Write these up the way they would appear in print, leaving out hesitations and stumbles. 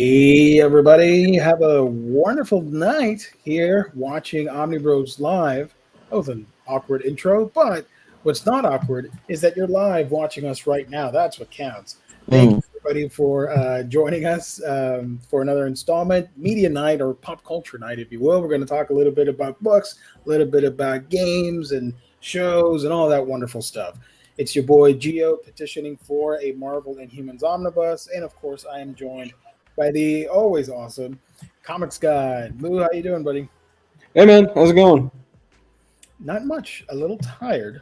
Hey everybody, have a wonderful night here watching Omnibros live. That was an awkward intro, but what's not awkward is that you're live watching us right now. That's what counts. Thank you everybody for joining us for another installment, media night or pop culture night, if you will. We're going to talk a little bit about books, a little bit about games and shows and all that wonderful stuff. It's your boy Geo petitioning for a Marvel and Humans omnibus, and of course I am joined by the always awesome comics guy. Lou, how you doing, buddy? Hey man, how's it going? Not much. A little tired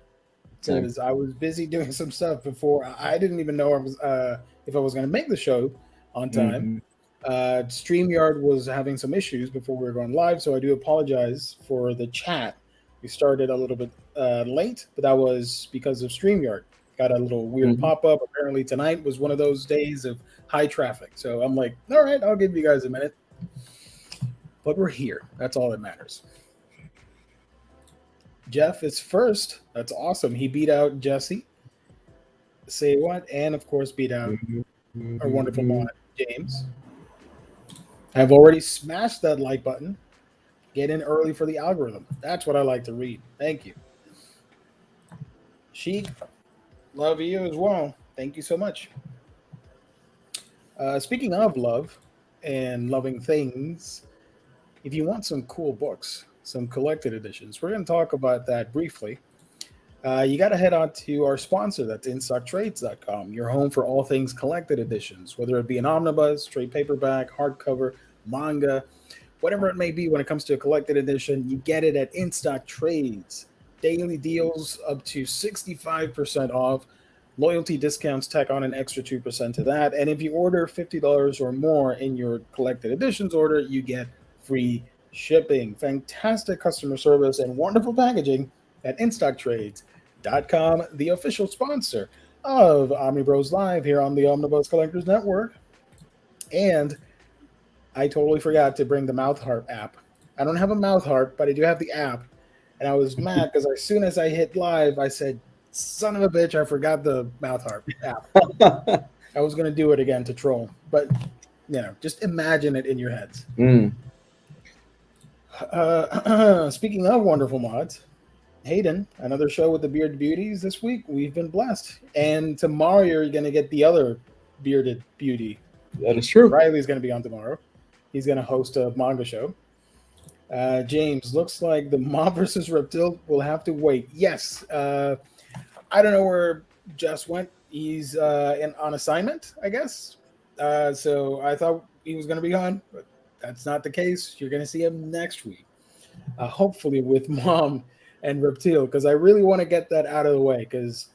Same. because I was busy doing some stuff before. I didn't even know if I was going to make the show on time. Mm-hmm. StreamYard was having some issues before we were going live, so I do apologize for the chat. We started a little bit late, but that was because of StreamYard. Got a little weird pop-up. Apparently tonight was one of those days of high traffic. So I'm like, all right, I'll give you guys a minute. But we're here. That's all that matters. Jeff is first. That's awesome. He beat out Jesse. Say what? And of course beat out our wonderful mod, James. I've already smashed that like button. Get in early for the algorithm. That's what I like to read. Thank you. Sheik, love you as well. Thank you so much. Speaking of love and loving things, if you want some cool books, some collected editions, we're going to talk about that briefly. You got to head on to our sponsor, that's instocktrades.com, your home for all things collected editions, whether it be an omnibus, trade paperback, hardcover, manga, whatever it may be. When it comes to a collected edition, you get it at InStock Trades. Daily deals up to 65% off. Loyalty discounts tack on an extra 2% to that. And if you order $50 or more in your collected editions order, you get free shipping. Fantastic customer service and wonderful packaging at InStockTrades.com, the official sponsor of Omnibros Live here on the Omnibus Collectors Network. And I totally forgot to bring the mouth harp app. I don't have a mouth harp, but I do have the app. And I was mad because as soon as I hit live, I said, son of a bitch, I forgot the mouth harp app. I was going to do it again to troll. But, just imagine it in your heads. Speaking of wonderful mods, Hayden, another show with the Bearded Beauties this week. We've been blessed. And tomorrow you're going to get the other Bearded Beauty. That is true. Riley's going to be on tomorrow. He's going to host a manga show. James, looks like the Mob versus Reptile will have to wait. Yes. I don't know where Jess went. He's on assignment, I guess. So I thought he was going to be on, but that's not the case. You're going to see him next week, hopefully with Mom and Reptile, because I really want to get that out of the way, because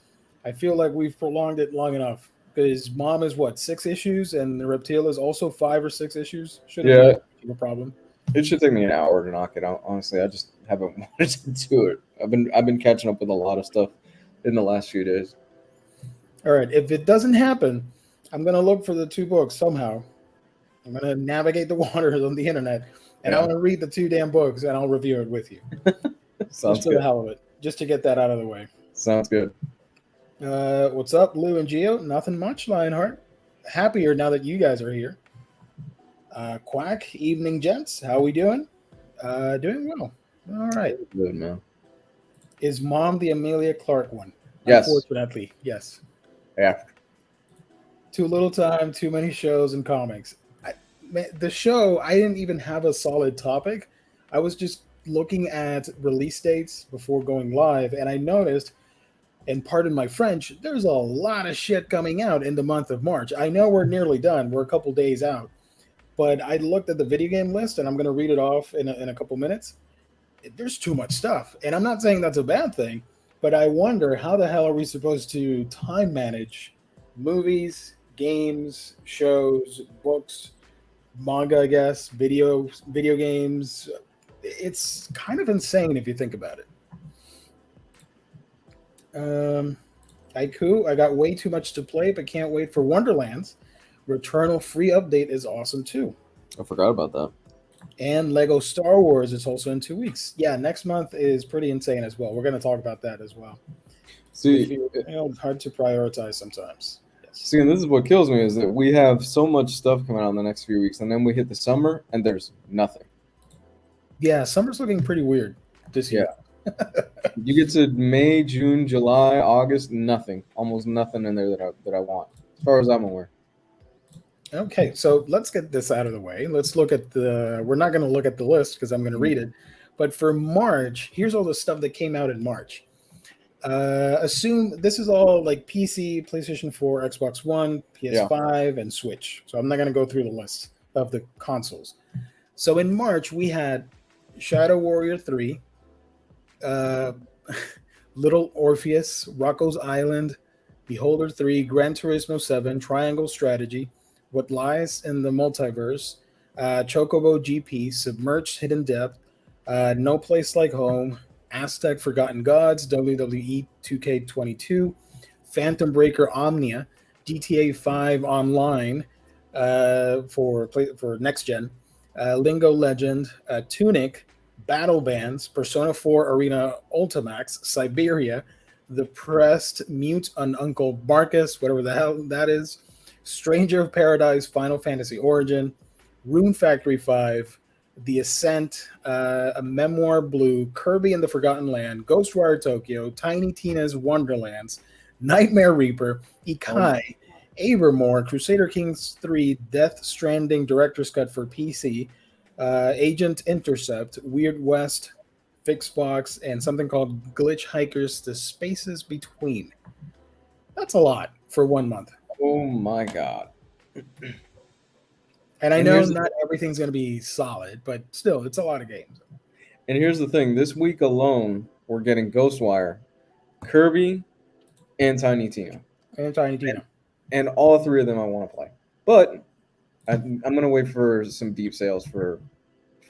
I feel like we've prolonged it long enough. Because Mom is, 6 issues, and the Reptile is also 5 or 6 issues? Shouldn't be a problem. It should take me an hour to knock it out. Honestly, I just haven't wanted to do it. I've been catching up with a lot of stuff in the last few days. All right. If it doesn't happen, I'm going to look for the 2 books somehow. I'm going to navigate the waters on the internet, and I want to read the 2 damn books, and I'll review it with you. Sounds just for good. the hell of it. Just to get that out of the way. Sounds good. What's up, Lou and Geo? Nothing much, Lionheart. Happier now that you guys are here. Quack, evening, gents. How we doing? Doing well. All right. Good, man. Is Mom the Amelia Clark one? Yes. Unfortunately, yes. Yeah. Too little time, too many shows and comics. The show, I didn't even have a solid topic. I was just looking at release dates before going live, and I noticed, and pardon my French, there's a lot of shit coming out in the month of March. I know we're nearly done. We're a couple days out. But I looked at the video game list, and I'm going to read it off in a couple minutes. There's too much stuff. And I'm not saying that's a bad thing, but I wonder how the hell are we supposed to time manage movies, games, shows, books, manga, I guess, video games. It's kind of insane if you think about it. Haiku, I got way too much to play, but can't wait for Wonderlands. Returnal free update is awesome too. I forgot about that. And Lego Star Wars is also in 2 weeks. Yeah, next month is pretty insane as well. We're going to talk about that as well. See, Hard to prioritize sometimes. See, and this is what kills me is that we have so much stuff coming out in the next few weeks, and then we hit the summer, and there's nothing. Yeah, summer's looking pretty weird this Yeah. year. You get to May, June, July, August, nothing. Almost nothing in there that I want, as far as I'm aware. Okay, so let's get this out of the way. Let's look at the. We're not going to look at the list because I'm going to read it. But for March, here's all the stuff that came out in March. Assume this is all like PC, PlayStation 4, Xbox One, PS5, and Switch. So I'm not going to go through the list of the consoles. So in March, we had Shadow Warrior 3, Little Orpheus, Rocco's Island, Beholder 3, Gran Turismo 7, Triangle Strategy, What Lies in the Multiverse, Chocobo GP, Submerged Hidden Depth, No Place Like Home, Aztec Forgotten Gods, WWE 2K22, Phantom Breaker Omnia, GTA 5 Online for next gen, Lingo Legend, Tunic, Battle Bands, Persona 4 Arena Ultimax, Siberia, The Pressed, Mute on Uncle Marcus, whatever the hell that is, Stranger of Paradise, Final Fantasy Origin, Rune Factory 5, The Ascent, A Memoir Blue, Kirby and the Forgotten Land, Ghostwire Tokyo, Tiny Tina's Wonderlands, Nightmare Reaper, Ikai, Abermore, Crusader Kings 3, Death Stranding Director's Cut for PC, Agent Intercept, Weird West, Fixbox, and something called Glitch Hikers: The Spaces Between. That's a lot for 1 month. Oh my god. And I know not everything's going to be solid, but still, it's a lot of games. And here's the thing: this week alone, we're getting Ghostwire, Kirby, and Tiny Tina. And Tiny Tina. And all three of them I want to play. But I'm going to wait for some deep sales for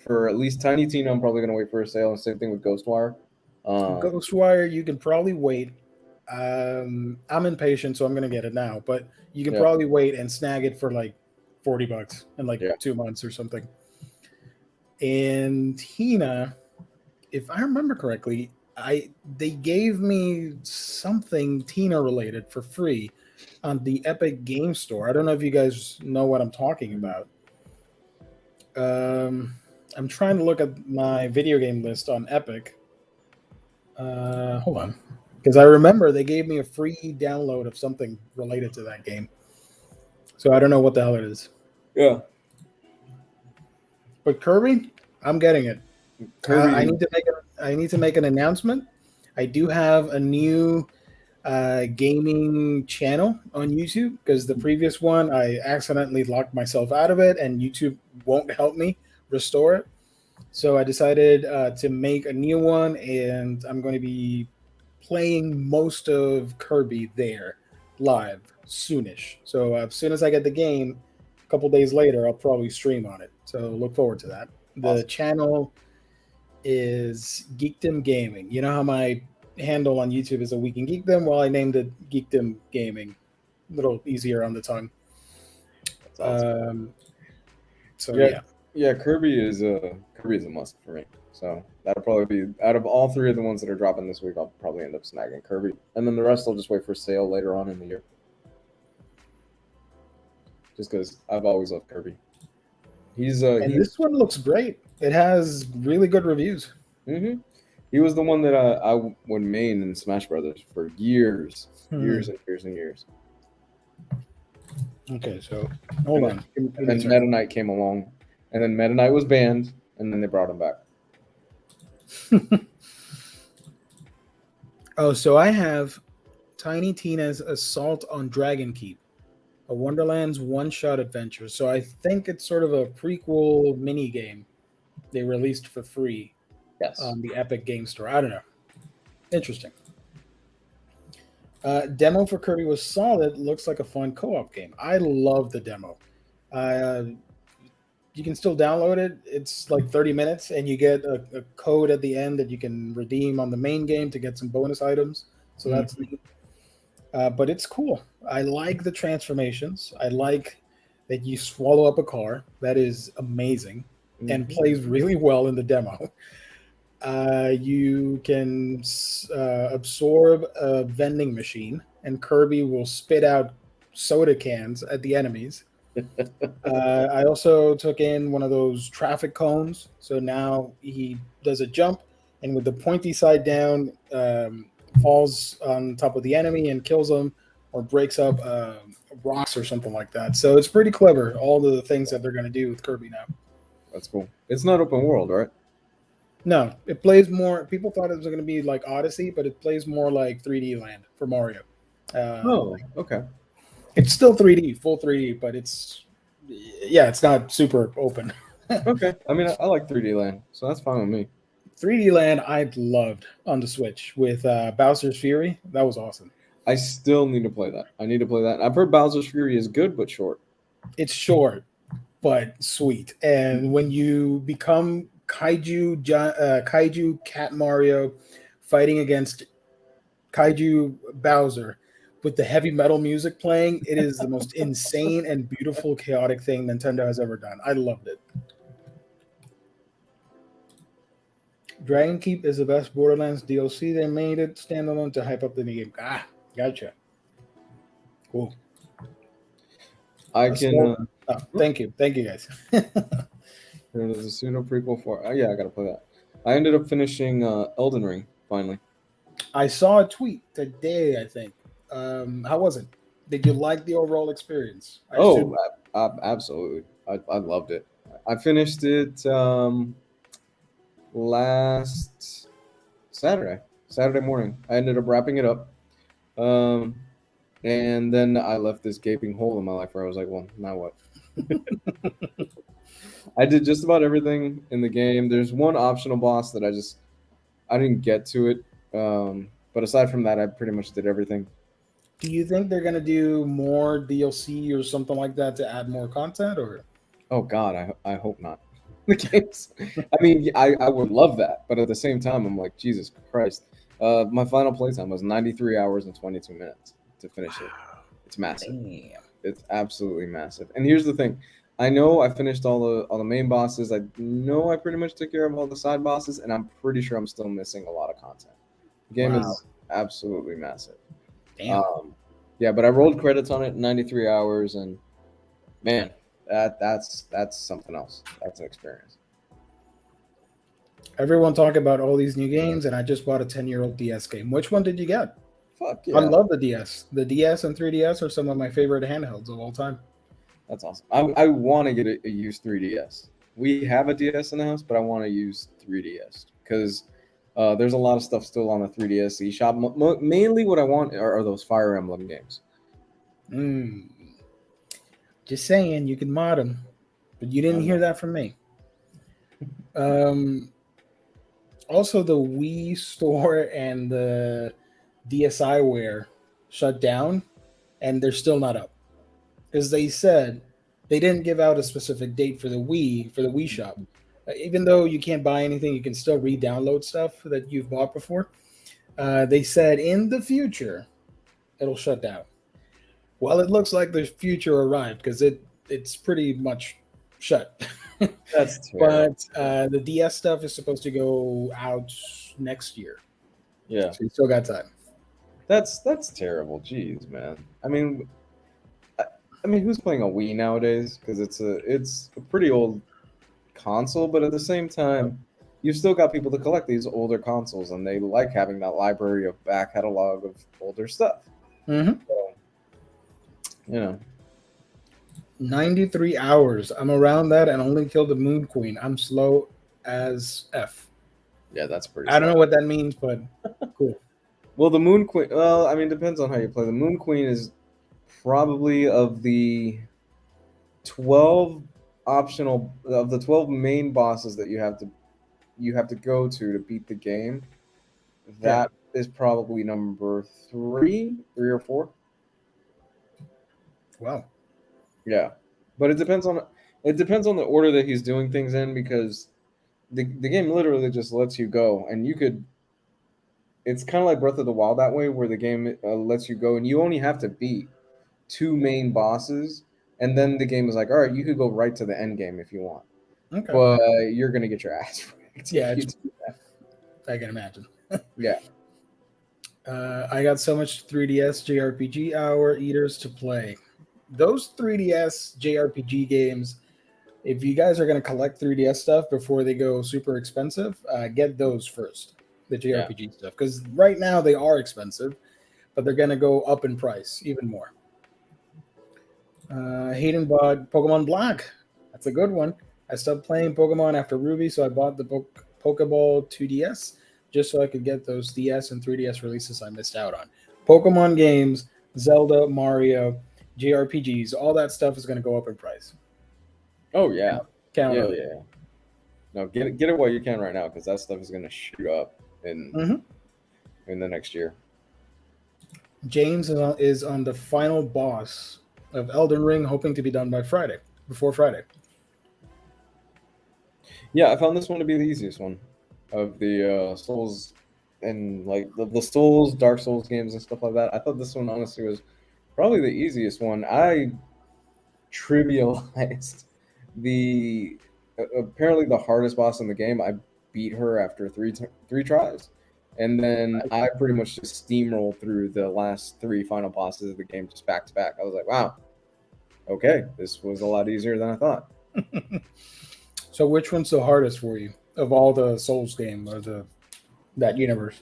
at least Tiny Tina. I'm probably going to wait for a sale. And same thing with Ghostwire. Ghostwire, you can probably wait. I'm impatient, so I'm going to get it now. But you can probably wait and snag it for like $40 in like 2 months or something. And Tina, if I remember correctly, they gave me something Tina related for free on the Epic Game Store. I don't know if you guys know what I'm talking about. I'm trying to look at my video game list on Epic. Hold on. Because I remember they gave me a free download of something related to that game. So I don't know what the hell it is. Yeah. But Kirby, I'm getting it. Kirby, I need to make an announcement. I do have a new gaming channel on YouTube because the previous one I accidentally locked myself out of it and YouTube won't help me restore it. So I decided to make a new one, and I'm going to be playing most of Kirby there live soonish. So as soon as I get the game, a couple days later, I'll probably stream on it. So look forward to that. The channel is Geekdom Gaming. You know how my handle on YouTube is A Week in Geekdom? Well, I named it Geekdom Gaming. A little easier on the tongue. That's awesome. Yeah, Kirby is a must for me. So that'll probably be out of all three of the ones that are dropping this week. I'll probably end up snagging Kirby, and then the rest I'll just wait for sale later on in the year. Just because I've always loved Kirby. This one looks great. It has really good reviews. Mm-hmm. He was the one that I would main in Smash Brothers for years and years. Okay, so hold on. And then Meta Knight came along, and then Meta Knight was banned, and then they brought him back. Oh, so I have Tiny Tina's Assault on Dragon Keep, a Wonderland's one-shot adventure. So I think it's sort of a prequel mini game they released for free on the Epic Game Store. I don't know. Interesting. Demo for Kirby was solid. Looks like a fun co-op game. I love the demo. You can still download it. It's like 30 minutes, and you get a code at the end that you can redeem on the main game to get some bonus items. So that's neat. But it's cool. I like the transformations. I like that you swallow up a car. That is amazing and plays really well in the demo. You can absorb a vending machine, and Kirby will spit out soda cans at the enemies. I also took in one of those traffic cones. So now he does a jump and with the pointy side down, falls on top of the enemy and kills them or breaks up rocks or something like that. So it's pretty clever, all the things that they're going to do with Kirby now. That's cool. It's not open world, right? No, it plays more. People thought it was going to be like Odyssey, but it plays more like 3D Land for Mario. Oh, okay. It's still 3D, full 3D, but it's not super open. Okay. I mean, I like 3D Land, so that's fine with me. 3D Land I loved on the Switch with Bowser's Fury. That was awesome. I still need to play that. I need to play that. I've heard Bowser's Fury is good but short. It's short, but sweet. And when you become Kaiju Cat Mario fighting against Kaiju Bowser with the heavy metal music playing, it is the most insane and beautiful, chaotic thing Nintendo has ever done. I loved it. Dragon Keep is the best Borderlands DLC. They made it standalone to hype up the new game. Gotcha. Cool. Thank you, guys. There's a pseudo prequel for. I gotta play that. I ended up finishing Elden Ring finally. I saw a tweet today. I think. How was it? Did you like the overall experience? Absolutely. I loved it. I finished it last Saturday morning. I ended up wrapping it up. And then I left this gaping hole in my life where I was like, well, now what? I did just about everything in the game. There's one optional boss that I didn't get to it. But aside from that, I pretty much did everything. Do you think they're gonna do more DLC or something like that to add more content, or? Oh God, I hope not. The games. I mean, I would love that, but at the same time, I'm like, Jesus Christ. My final playtime was 93 hours and 22 minutes to finish it. It's massive. Damn. It's absolutely massive. And here's the thing. I know I finished all the main bosses. I know I pretty much took care of all the side bosses, and I'm pretty sure I'm still missing a lot of content. The game is absolutely massive. Damn. Yeah, but I rolled credits on it in 93 hours, and man, that's something else. That's an experience. Everyone talking about all these new games, and I just bought a 10-year-old DS game. Which one did you get? Fuck yeah. I love the DS. The DS and 3DS are some of my favorite handhelds of all time. That's awesome. I want to get a used 3DS. We have a DS in the house, but I want to use 3DS because there's a lot of stuff still on the 3DS eShop. Mainly what I want are those Fire Emblem games. Just saying, you can mod them, but you didn't hear that from me. Also, the Wii Store and the DSiWare shut down, and they're still not up. Because they said they didn't give out a specific date for the Wii shop. Even though you can't buy anything, you can still re-download stuff that you've bought before. They said in the future, it'll shut down. Well, it looks like the future arrived because it's pretty much shut. That's terrible. But the DS stuff is supposed to go out next year. Yeah. So you still got time. That's terrible. Jeez, man. I mean, who's playing a Wii nowadays? Because it's a pretty old console, but at the same time, you've still got people to collect these older consoles, and they like having that library of back catalog of older stuff. Mm-hmm. So, 93 hours. I'm around that and only killed the Moon Queen. I'm slow as F. Yeah, that's pretty. I don't know what that means, but cool. Well, the Moon Queen. Well, I mean, depends on how you play. The Moon Queen is probably of the 12 main bosses that you have to go to beat the game. That is probably number 3 or 4. Wow. Yeah, but it depends on the order that he's doing things in, because the game literally just lets you go, and you could. It's kind of like Breath of the Wild that way, where the game lets you go, and you only have to beat 2 main bosses, and then the game is like, all right, you could go right to the end game if you want. Okay. But you're gonna get your ass wrecked. Yeah, I can imagine. Yeah. I got so much 3DS JRPG hour eaters to play. those 3DS JRPG games, if you guys are going to collect 3DS stuff before they go super expensive, get those first, the Yeah. JRPG stuff, because right now they are expensive, but they're going to go up in price even more. Hayden bought Pokemon Black. That's a good one. I stopped playing Pokemon after Ruby, so I bought the Pokeball 2DS just so I could get those DS and 3DS releases I missed out on. Pokemon games, Zelda, Mario, JRPGs, all that stuff is going to go up in price. Oh yeah. Count Yeah, on it. yeah. No, get it while you can right now because that stuff is gonna shoot up Mm-hmm. in the next year. James is on the final boss of Elden Ring, hoping to be done by Friday, before Friday. Yeah, I found this one to be the easiest one of the Souls and like the Souls, Dark Souls games and stuff like that. I thought this one honestly was probably the easiest one. I trivialized the apparently the hardest boss in the game. I beat her after three tries, and then I pretty much just steamrolled through the last three final bosses of the game just back to back. I was like, wow, okay, this was a lot easier than I thought. So, which one's the hardest for you of all the Souls game or that universe?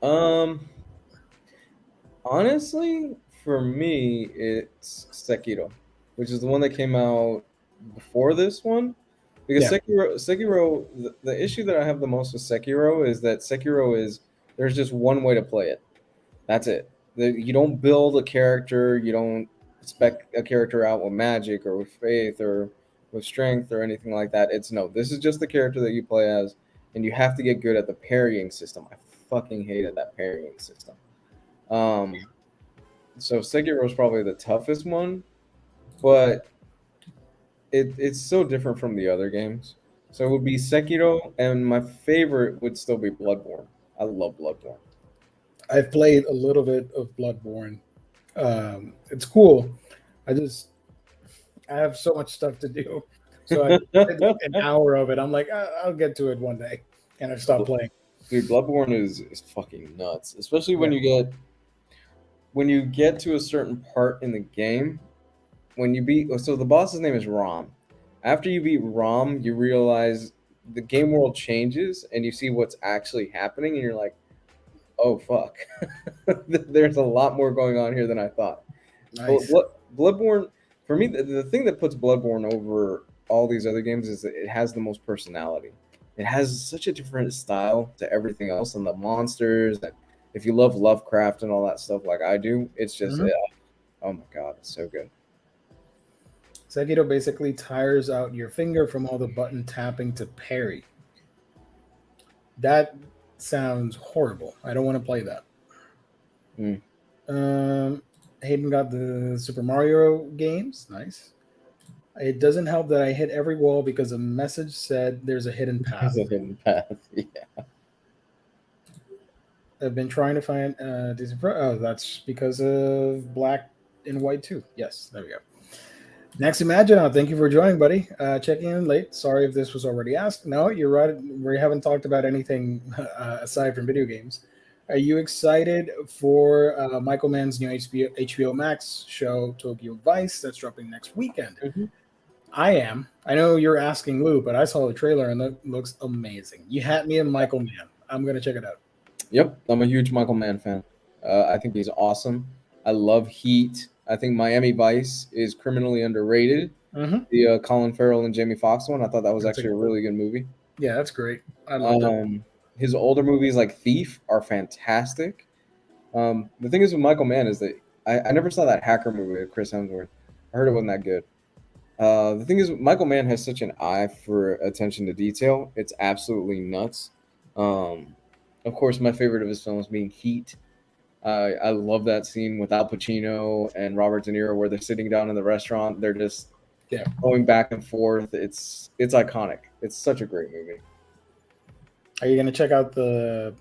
Um, Honestly, for me, it's Sekiro, which is the one that came out before this one. Because Yeah, Sekiro, the issue that I have the most with Sekiro is that Sekiro is there's just one way to play it. That's it. You don't build a character. You don't spec a character out with magic or with faith or with strength or anything like that. It's no. This is just the character that you play as, and you have to get good at the parrying system. I fucking hated that parrying system. Um, so Sekiro is probably the toughest one, but it's so different from the other games. So it would be Sekiro, and my favorite would still be Bloodborne. I love Bloodborne. I've played a little bit of Bloodborne. It's cool. I just I have so much stuff to do, so I did like an hour of it. I'm like, I'll get to it one day, and I stopped playing. Dude, Bloodborne is fucking nuts, especially Yeah. when you get to a certain part in the game. When you beat, so the boss's name is Rom. After you beat Rom, you realize the game world changes, and you see what's actually happening, and you're like, oh fuck, there's a lot more going on here than I thought. Nice. Bloodborne, for me, the thing that puts Bloodborne over all these other games is that it has the most personality. It has such a different style to everything else, and the monsters. And if you love Lovecraft and all that stuff like I do, it's just, Mhm. oh my god, it's so good. Sekiro basically tires out your finger from all the button tapping to parry. That sounds horrible. I don't want to play that. Mm. Um, Hayden got the Super Mario games. Nice. It doesn't help that I hit every wall because a message said there's a hidden There's path. a hidden path. Yeah. I've been trying to find Disney Pro. Oh, that's because of Black and White too. Yes, there we go. Next, Imagine. Thank you for joining, buddy. Checking in late. Sorry if this was already asked. No, you're right. We haven't talked about anything aside from video games. Are you excited for Michael Mann's new HBO Max show, Tokyo Vice, that's dropping next weekend? Mm-hmm. I am. I know you're asking Lou, but I saw the trailer and it looks amazing. You had me in Michael Mann. I'm going to check it out. Yep, I'm a huge Michael Mann fan. I think he's awesome. I love Heat. I think Miami Vice is criminally underrated. Mm-hmm. The Colin Farrell and Jamie Foxx one, I thought that was That's actually a really good movie. Yeah, that's great. I loved it. His older movies like Thief are fantastic. The thing is with Michael Mann is that I never saw that hacker movie with Chris Hemsworth. I heard it wasn't that good. The thing is, Michael Mann has such an eye for attention to detail. It's absolutely nuts. Of course, my favorite of his films being Heat. I love that scene with Al Pacino and Robert De Niro where they're sitting down in the restaurant. They're just going back and forth. It's iconic. It's such a great movie. Are you going to check out the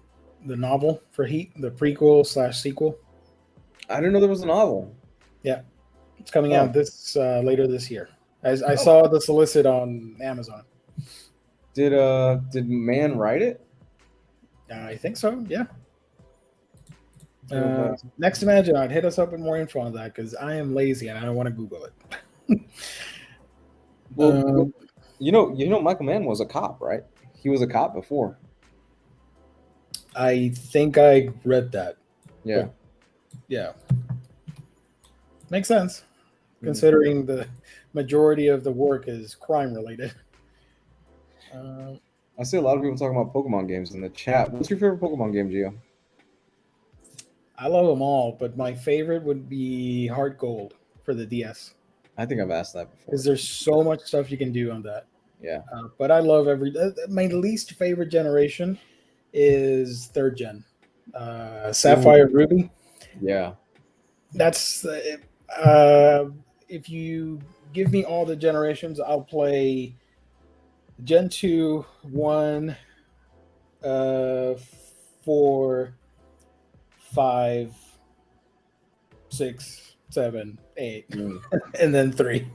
novel for Heat, the prequel / sequel? I didn't know there was a novel. Yeah, it's coming out this later this year. I saw the solicit on Amazon. Did Mann write it? I think so. Yeah. Next Imagine I'd hit us up with more info on that because I am lazy and I don't want to Google it. Well, you know, Michael Mann was a cop, right? He was a cop before. I think I read that. Yeah. But yeah. Makes sense, Mhm. considering the majority of the work is crime related. I see a lot of people talking about Pokemon games in the chat. What's your favorite Pokemon game, Gio? I love them all, but my favorite would be Heart Gold for the DS I think I've asked that before. because there's so much stuff you can do on that. Yeah. But I love my least favorite generation is third gen, Sapphire Ruby. Yeah. That's if you give me all the generations, I'll play Gen 2, 1, 4, 5, 6, 7, 8, and then 3.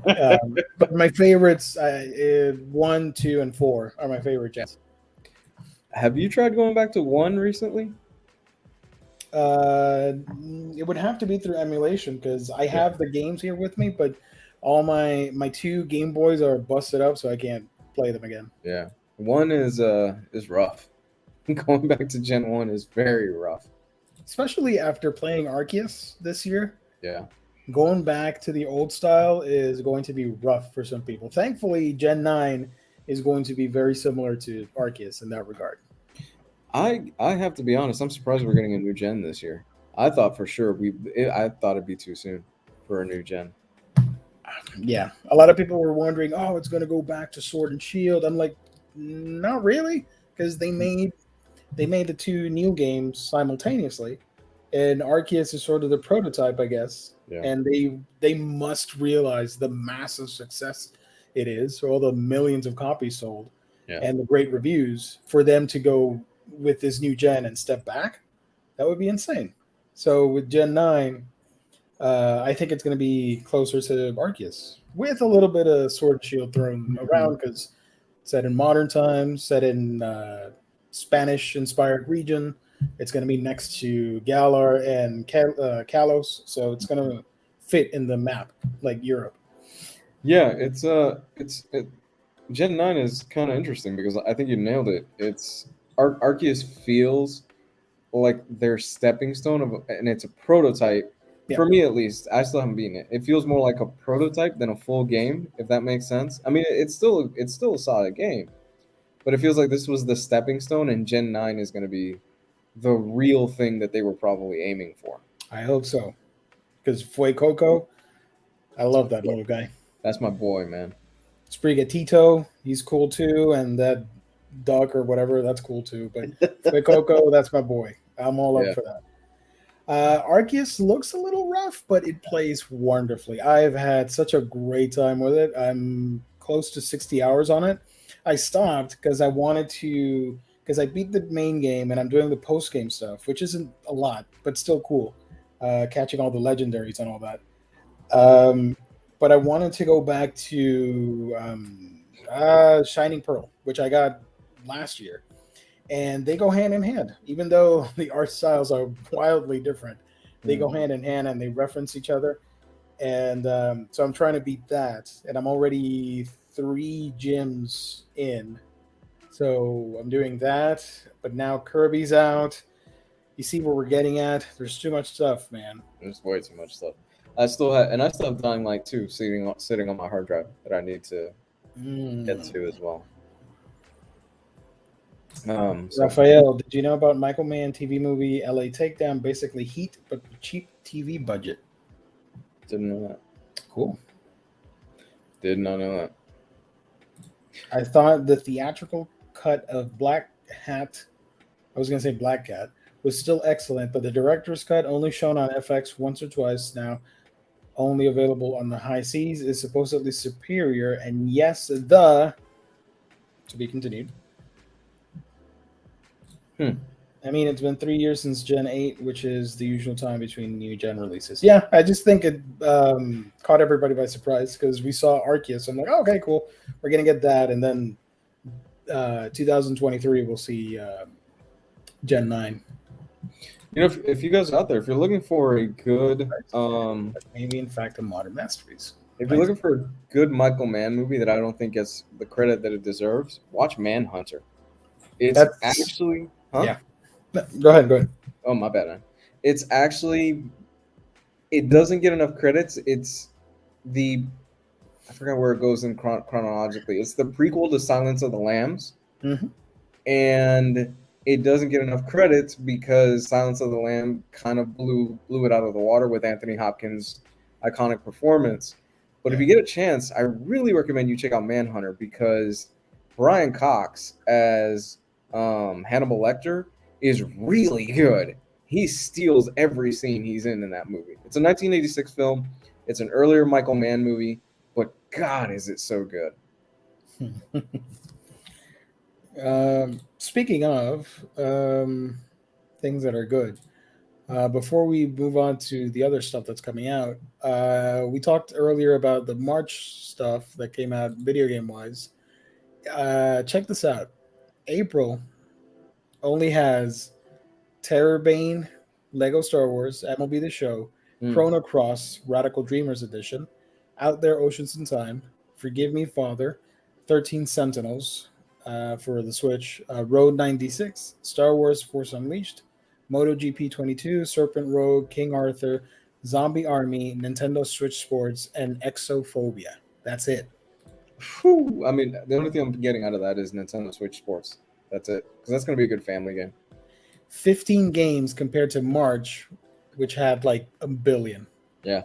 But my favorites, 1, 2, and 4 are my favorite gens. Have you tried going back to 1 recently? It would have to be through emulation because I have the games here with me, but all my 2 Game Boys are busted up, so I can't play them again. Yeah, 1 is rough. Going back to Gen 1 is very rough, especially after playing Arceus this year. Yeah, going back to the old style is going to be rough for some people. Thankfully, Gen 9 is going to be very similar to Arceus in that regard. I have to be honest. I'm surprised we're getting a new gen this year. I thought for sure I thought it'd be too soon for a new gen. Yeah, a lot of people were wondering, oh, it's going to go back to Sword and Shield. I'm like, not really, because they made the 2 new games simultaneously, and Arceus is sort of the prototype, I guess. Yeah. And they must realize the massive success it is, for all the millions of copies sold, and the great reviews, for them to go with this new gen and step back. That would be insane. So with Gen 9, I think it's going to be closer to Arceus, with a little bit of Sword and Shield thrown around, because set in modern times, set in Spanish-inspired region. It's going to be next to Galar and Kalos, so it's going to fit in the map like Europe. Yeah, Gen 9 is kind of interesting because I think you nailed it. It's Arceus feels like their stepping stone and it's a prototype. Yeah. For me, at least, I still haven't beaten it. It feels more like a prototype than a full game, if that makes sense. I mean, it's still a solid game, but it feels like this was the stepping stone, and Gen 9 is going to be the real thing that they were probably aiming for. I hope so, because Fuecoco, I love that little guy. That's my boy, man. Sprigatito, he's cool too, and that duck or whatever, that's cool too. But Fuecoco, that's my boy. I'm all up for that. Arceus looks a little rough, but it plays wonderfully. I've had such a great time with it. I'm close to 60 hours on it. I stopped because I wanted to, because I beat the main game and I'm doing the post game stuff, which isn't a lot, but still cool. Catching all the legendaries and all that. But I wanted to go back to Shining Pearl, which I got last year. And they go hand in hand, even though the art styles are wildly different. They go hand in hand and they reference each other. And so I'm trying to beat that. And I'm already 3 gyms in. So I'm doing that. But now Kirby's out. You see where we're getting at? There's too much stuff, man. There's way too much stuff. I still have Dying Light 2 sitting on my hard drive that I need to get to as well. Raphael, did you know about Michael Mann TV movie LA Takedown? Basically Heat, but cheap TV budget. Didn't know that. Cool. Did not know that. I thought the theatrical cut of Black Cat was still excellent, but the director's cut, only shown on FX once or twice now, only available on the high seas, is supposedly superior. And yes, to be continued. I mean, it's been 3 years since Gen 8, which is the usual time between new gen releases. Yeah, I just think it caught everybody by surprise because we saw Arceus. I'm like, oh, okay, cool. We're going to get that. And then 2023, we'll see Gen 9. You know, if you guys out there, if you're looking for a good, Maybe in fact a modern masterpiece. if you're Nice. looking for a good Michael Mann movie that I don't think gets the credit that it deserves, watch Manhunter. It's That's actually, huh? yeah. No, go ahead. Go ahead. Oh, my bad, man. It's actually, it doesn't get enough credits. It's the, I forgot where it goes in chronologically. It's the prequel to Silence of the Lambs, Hmm. and it doesn't get enough credits because Silence of the Lamb kind of blew it out of the water with Anthony Hopkins' iconic performance. But if Yeah. you get a chance, I really recommend you check out Manhunter because Brian Cox as Hannibal Lecter is really good. He steals every scene he's in that movie. It's a 1986 film. It's an earlier Michael Mann movie, but God, is it so good. Speaking of things that are good, before we move on to the other stuff that's coming out, we talked earlier about the March stuff that came out video game wise. Check this out. April only has Terrorbane, Lego Star Wars, MLB The Show, Mm. Chrono Cross, Radical Dreamers Edition, Out There Oceans in Time, Forgive Me Father, 13 Sentinels for the Switch, Road 96, Star Wars Force Unleashed, MotoGP 22, Serpent Road, King Arthur, Zombie Army, Nintendo Switch Sports, and Exophobia. That's it. Whew. I mean, the only thing I'm getting out of that is Nintendo Switch Sports. That's it, because that's going to be a good family game. 15 games compared to March, which had like a billion. Yeah.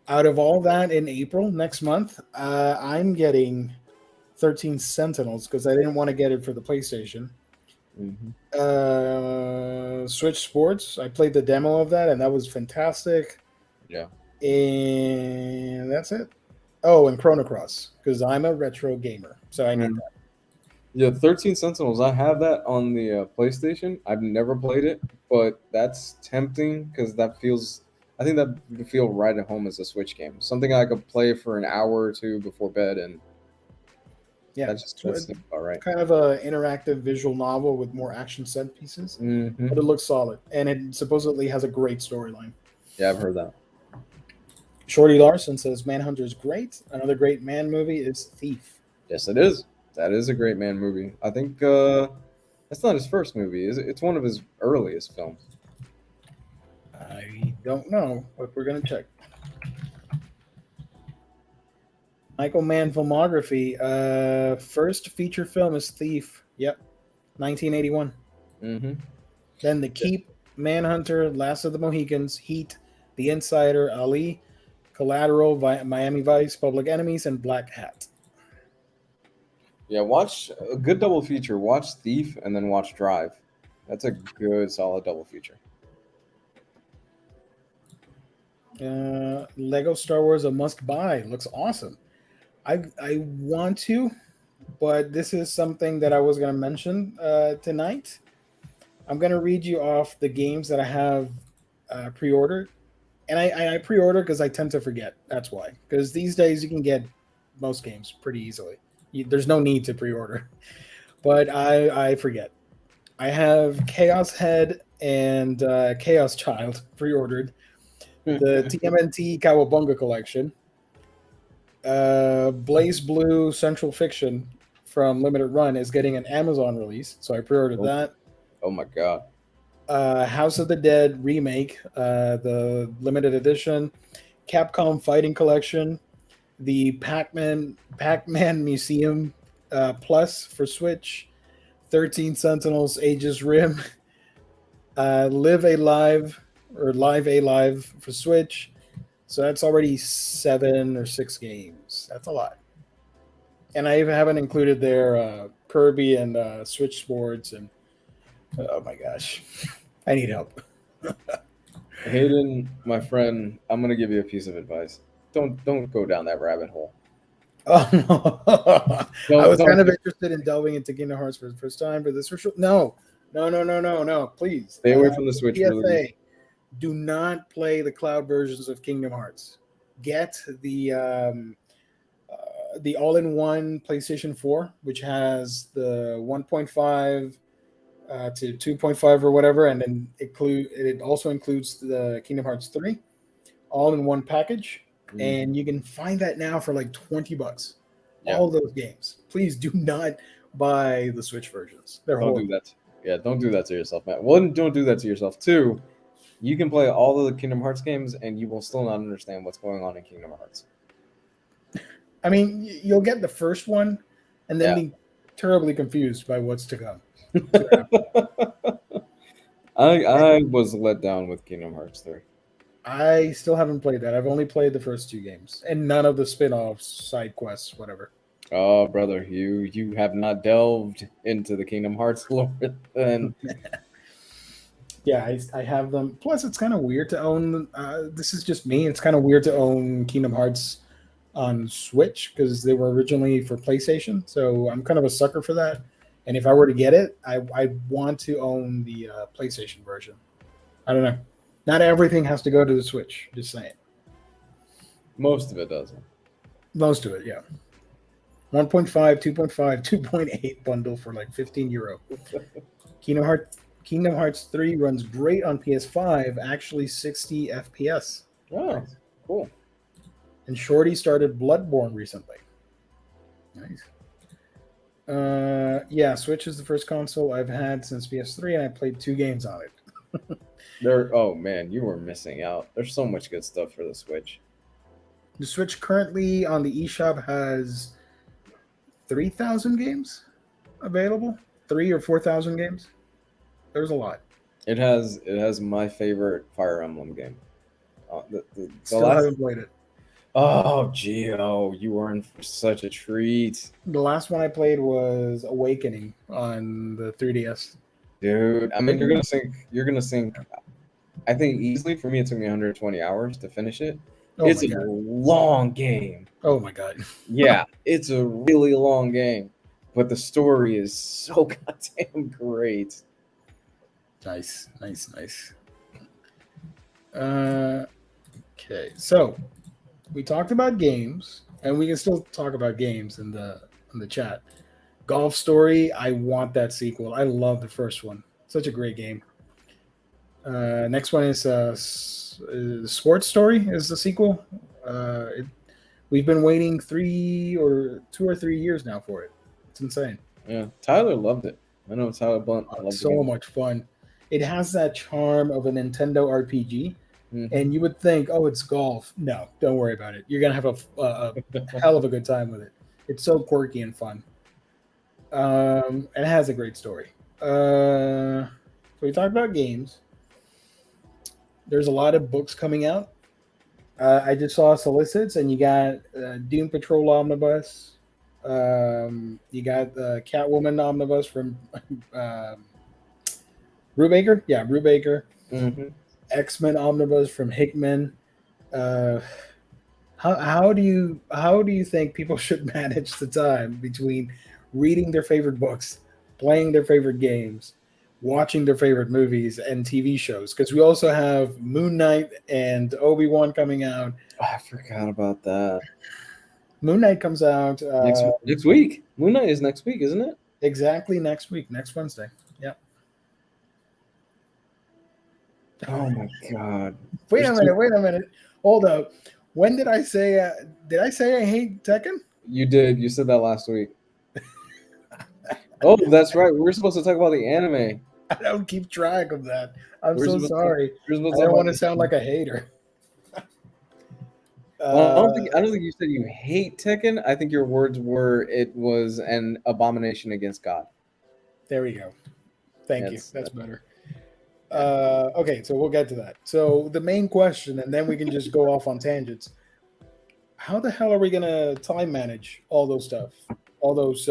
Out of all that in April next month, I'm getting 13 Sentinels because I didn't want to get it for the PlayStation. Hmm. Switch Sports, I played the demo of that and that was fantastic. Yeah. And that's it. Oh, and Chrono Cross because I'm a retro gamer, so I need Mm. that. Yeah, 13 Sentinels. I have that on the PlayStation. I've never played it, but that's tempting because that feels. I think that would feel right at home as a Switch game. Something I could play for an hour or two before bed, and Yeah, that seems about right. kind of a interactive visual novel with more action set pieces, Hmm. but it looks solid and it supposedly has a great storyline. Yeah, I've heard that. Shorty Larson says Manhunter is great. Another great man movie is Thief. Yes, it is. That is a great man movie. I think that's not his first movie, is it? It's one of his earliest films. I don't know, but we're gonna check. Michael Mann filmography. First feature film is Thief. Yep, 1981. Hmm. Then The Keep, Manhunter, Last of the Mohicans, Heat, The Insider, Ali, Collateral, Miami Vice, Public Enemies, and Black Hat. Yeah, watch a good double feature. Watch Thief and then watch Drive. That's a good, solid double feature. Lego Star Wars a must buy. Looks awesome. I want to, but this is something that I was gonna mention tonight. I'm gonna read you off the games that I have pre-ordered, and I pre-order because I tend to forget. That's why. Because these days you can get most games pretty easily. There's no need to pre-order, but I forget. I have Chaos Head and Chaos Child pre-ordered. The TMNT Kawabunga collection, Blaze Blue Central Fiction from Limited Run is getting an Amazon release, so I pre-ordered Oh, that. oh my god. House of the Dead remake, the limited edition, Capcom Fighting Collection, the Pac-Man Museum Plus for Switch, 13 Sentinels Aegis Rim, Live a Live or Live a Live for Switch. So that's already 7 or 6 games. That's a lot. And I even haven't included their Kirby and Switch Sports and oh my gosh, I need help. Hayden, my friend, I'm gonna give you a piece of advice. Don't go down that rabbit hole. Oh no, I Don't was kind don't of interested in delving into Kingdom Hearts for the first time, but this for sure. No, no, no, no, no, no. Please, stay away from the Switch release. PSA: do not play the cloud versions of Kingdom Hearts. Get the all-in-one PlayStation 4, which has the 1.5 to 2.5 or whatever, and then it also includes the Kingdom Hearts 3 all in one package, and you can find that now for like $20. Yeah. All those games. Please do not buy the Switch versions. They're Don't horrible. do that. Yeah, don't do that to yourself, man. One, don't do that to yourself. Two, you can play all of the Kingdom Hearts games and you will still not understand what's going on in Kingdom Hearts. I mean, you'll get the first one, and then Yeah. be terribly confused by what's to come. I was let down with Kingdom Hearts 3. I still haven't played that. I've only played the first two games, and none of the spin-offs, side quests, whatever. Oh, brother, you have not delved into the Kingdom Hearts lore. Then Yeah, I have them. Plus, it's kind of weird to own. This is just me. It's kind of weird to own Kingdom Hearts on Switch because they were originally for PlayStation. So I'm kind of a sucker for that. And if I were to get it, I want to own the PlayStation version. I don't know. Not everything has to go to the Switch. Just saying. most of it doesn't. Most of it, yeah. 1.5, 2.5, 2.8 bundle for like €15. Kingdom Hearts 3 runs great on PS5, actually 60 FPS. Oh, cool. And Shorty started Bloodborne recently. Nice. Yeah, Switch is the first console I've had since PS3, and I played 2 games on it. Oh man, you were missing out. There's so much good stuff for the Switch. The Switch currently on the eShop has 3,000 games available. 3 or 4,000 games. There's a lot. It has my favorite Fire Emblem game. The Still last. haven't played it. Oh, Gio, you were in for such a treat, The last one I played was Awakening on the 3DS. dude. I mean, you're gonna sink. You're gonna sink. I think easily for me, it took me 120 hours to finish it. Oh It's my a god. long game. Oh my god. Yeah, it's a really long game, but the story is so goddamn great. Nice, nice, nice. Okay, so we talked about games, and we can still talk about games in the chat. Golf Story, I want that sequel. I love the first one. Such a great game. Next one is Sports Story is the sequel. We've been waiting 2 or 3 years now for it. It's insane. Yeah, Tyler loved it. I know Tyler Blunt It's loved the so game. much fun. It has that charm of a Nintendo RPG, Mhm. and you would think, oh, it's golf. No, don't worry about it. You're gonna have a hell of a good time with it. It's so quirky and fun. It has a great story. So we talked about games. There's a lot of books coming out. I just saw solicits, and you got Doom Patrol Omnibus. You got the Catwoman Omnibus from Brubaker. Yeah, Brubaker. Mm-hmm. X-Men Omnibus from Hickman. Uh, how do you think people should manage the time between reading their favorite books, playing their favorite games, watching their favorite movies and TV shows? Because we also have Moon Knight and Obi-Wan coming out. Oh, I forgot about that. Moon Knight comes out Next week. Moon Knight is next week, isn't it? exactly next week, next Wednesday. Yeah. Oh my god. Wait a minute. Hold up. When did I say I hate Tekken? You did. You said that last week. Oh, that's right. We were supposed to talk about the anime. I don't keep track of that. I'm We're so supposed to- sorry. we're supposed I to don't talk want to about- sound like a hater. Well, I don't think you said you hate Tekken. I think your words were it was an abomination against God. There we go. Thank you. That's- That's better. Okay, so we'll get to that. So the main question, and then we can just go off on tangents. How the hell are we gonna time manage all those stuff, all those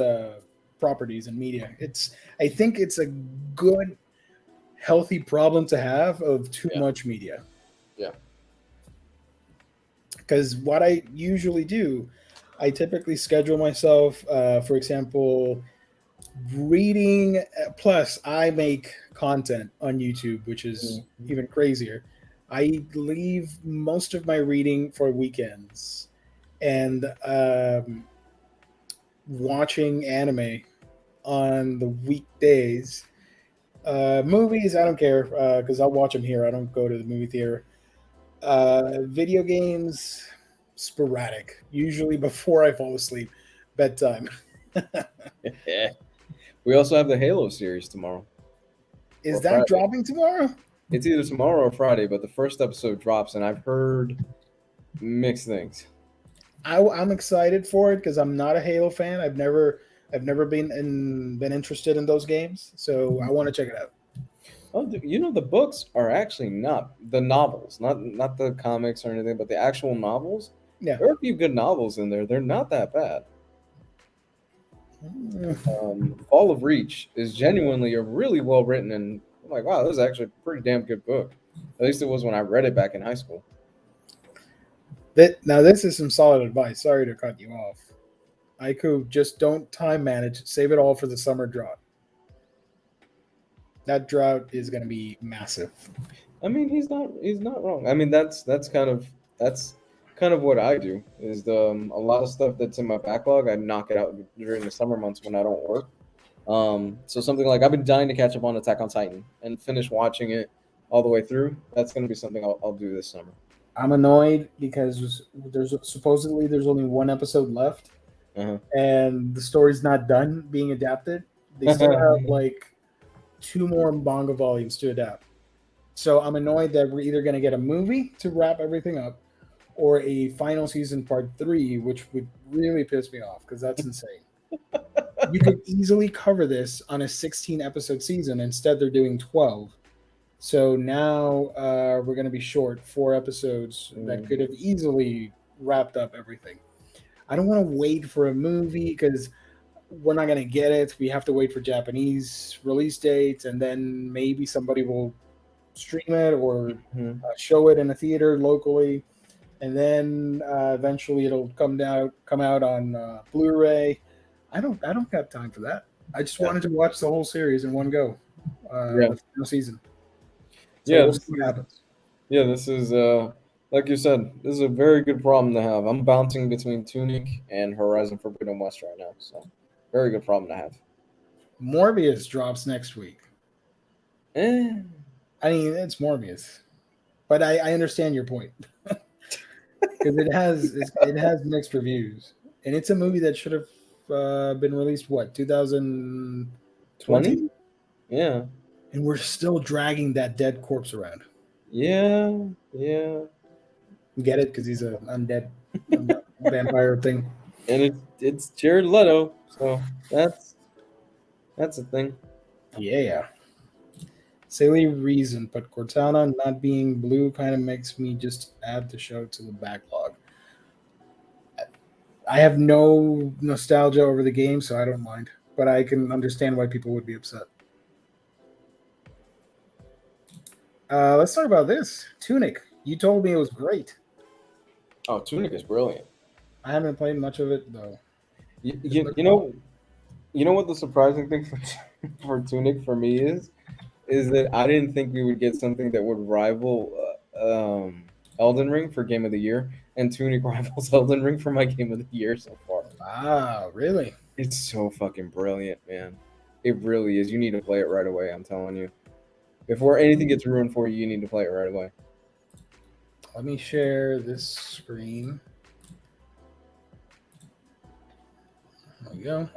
properties and media? I think it's a good, healthy problem to have of too much media. Yeah. Because what I usually do, I typically schedule myself, for example, reading. Plus, I make content on YouTube, which is even crazier. I leave most of my reading for weekends and watching anime on the weekdays. Movies, I don't care because I'll watch them here. I don't go to the movie theater. Video games, sporadic. Usually before I fall asleep, bedtime. We also have the Halo series tomorrow Is or that Friday. dropping tomorrow? It's either tomorrow or Friday, but the first episode drops, and I've heard mixed things. I'm excited for it because I'm not a Halo fan. I've never been interested in those games, so I want to check it out. Oh, you know the books are actually not the novels, not the comics or anything, but the actual novels. Yeah. There are a few good novels in there. They're not that bad. Fall of Reach is genuinely a really well written, and I'm like, wow, this is actually a pretty damn good book. At least it was when I read it back in high school. Now this is some solid advice. Sorry to cut you off. Aiku, just don't time manage. Save it all for the summer drought. That drought is going to be massive. I mean, he's not wrong. I mean, that's kind of what I do. Is a lot of stuff that's in my backlog, I knock it out during the summer months when I don't work. So something like I've been dying to catch up on Attack on Titan and finish watching it all the way through. That's going to be something I'll do this summer. I'm annoyed because there's only one episode left, Uh-huh. and the story's not done being adapted. They still have like two more manga volumes to adapt. So I'm annoyed that we're either going to get a movie to wrap everything up or a final season part 3, which would really piss me off because that's insane. You could easily cover this on a 16 episode season. Instead, they're doing 12. So now we're going to be short 4 episodes that could have easily wrapped up everything. I don't want to wait for a movie because we're not going to get it. We have to wait for Japanese release dates, and then maybe somebody will stream it or show it in a theater locally, and then eventually it'll come out on Blu-ray. I don't have time for that. I just wanted to watch the whole series in one go, Yeah. the final season. So Yeah, we'll see what happens. Yeah, this is like you said, this is a very good problem to have. I'm bouncing between Tunic and Horizon Forbidden West right now, so very good problem to have. Morbius drops next week. Eh. I mean, it's Morbius, but I understand your point because it has mixed reviews, and it's a movie that should have been released 2020, 20? Yeah. and we're still dragging that dead corpse around. Yeah. Yeah. Get it? Because he's an undead vampire thing. And it's Jared Leto, so that's a thing. Yeah. Silly reason, but Cortana not being blue kind of makes me just add the show to the backlog. I have no nostalgia over the game, so I don't mind. But I can understand why people would be upset. Let's talk about this. Tunic. You told me it was great. Oh, Tunic is brilliant. I haven't played much of it though. You know what the surprising thing for Tunic for me is that I didn't think we would get something that would rival Elden Ring for Game of the Year, and Tunic rivals Elden Ring for my Game of the Year so far. Wow, really? It's so fucking brilliant, man. It really is. You need to play it right away, I'm telling you. Before anything gets ruined for you, you need to play it right away. Let me share this screen. There we go.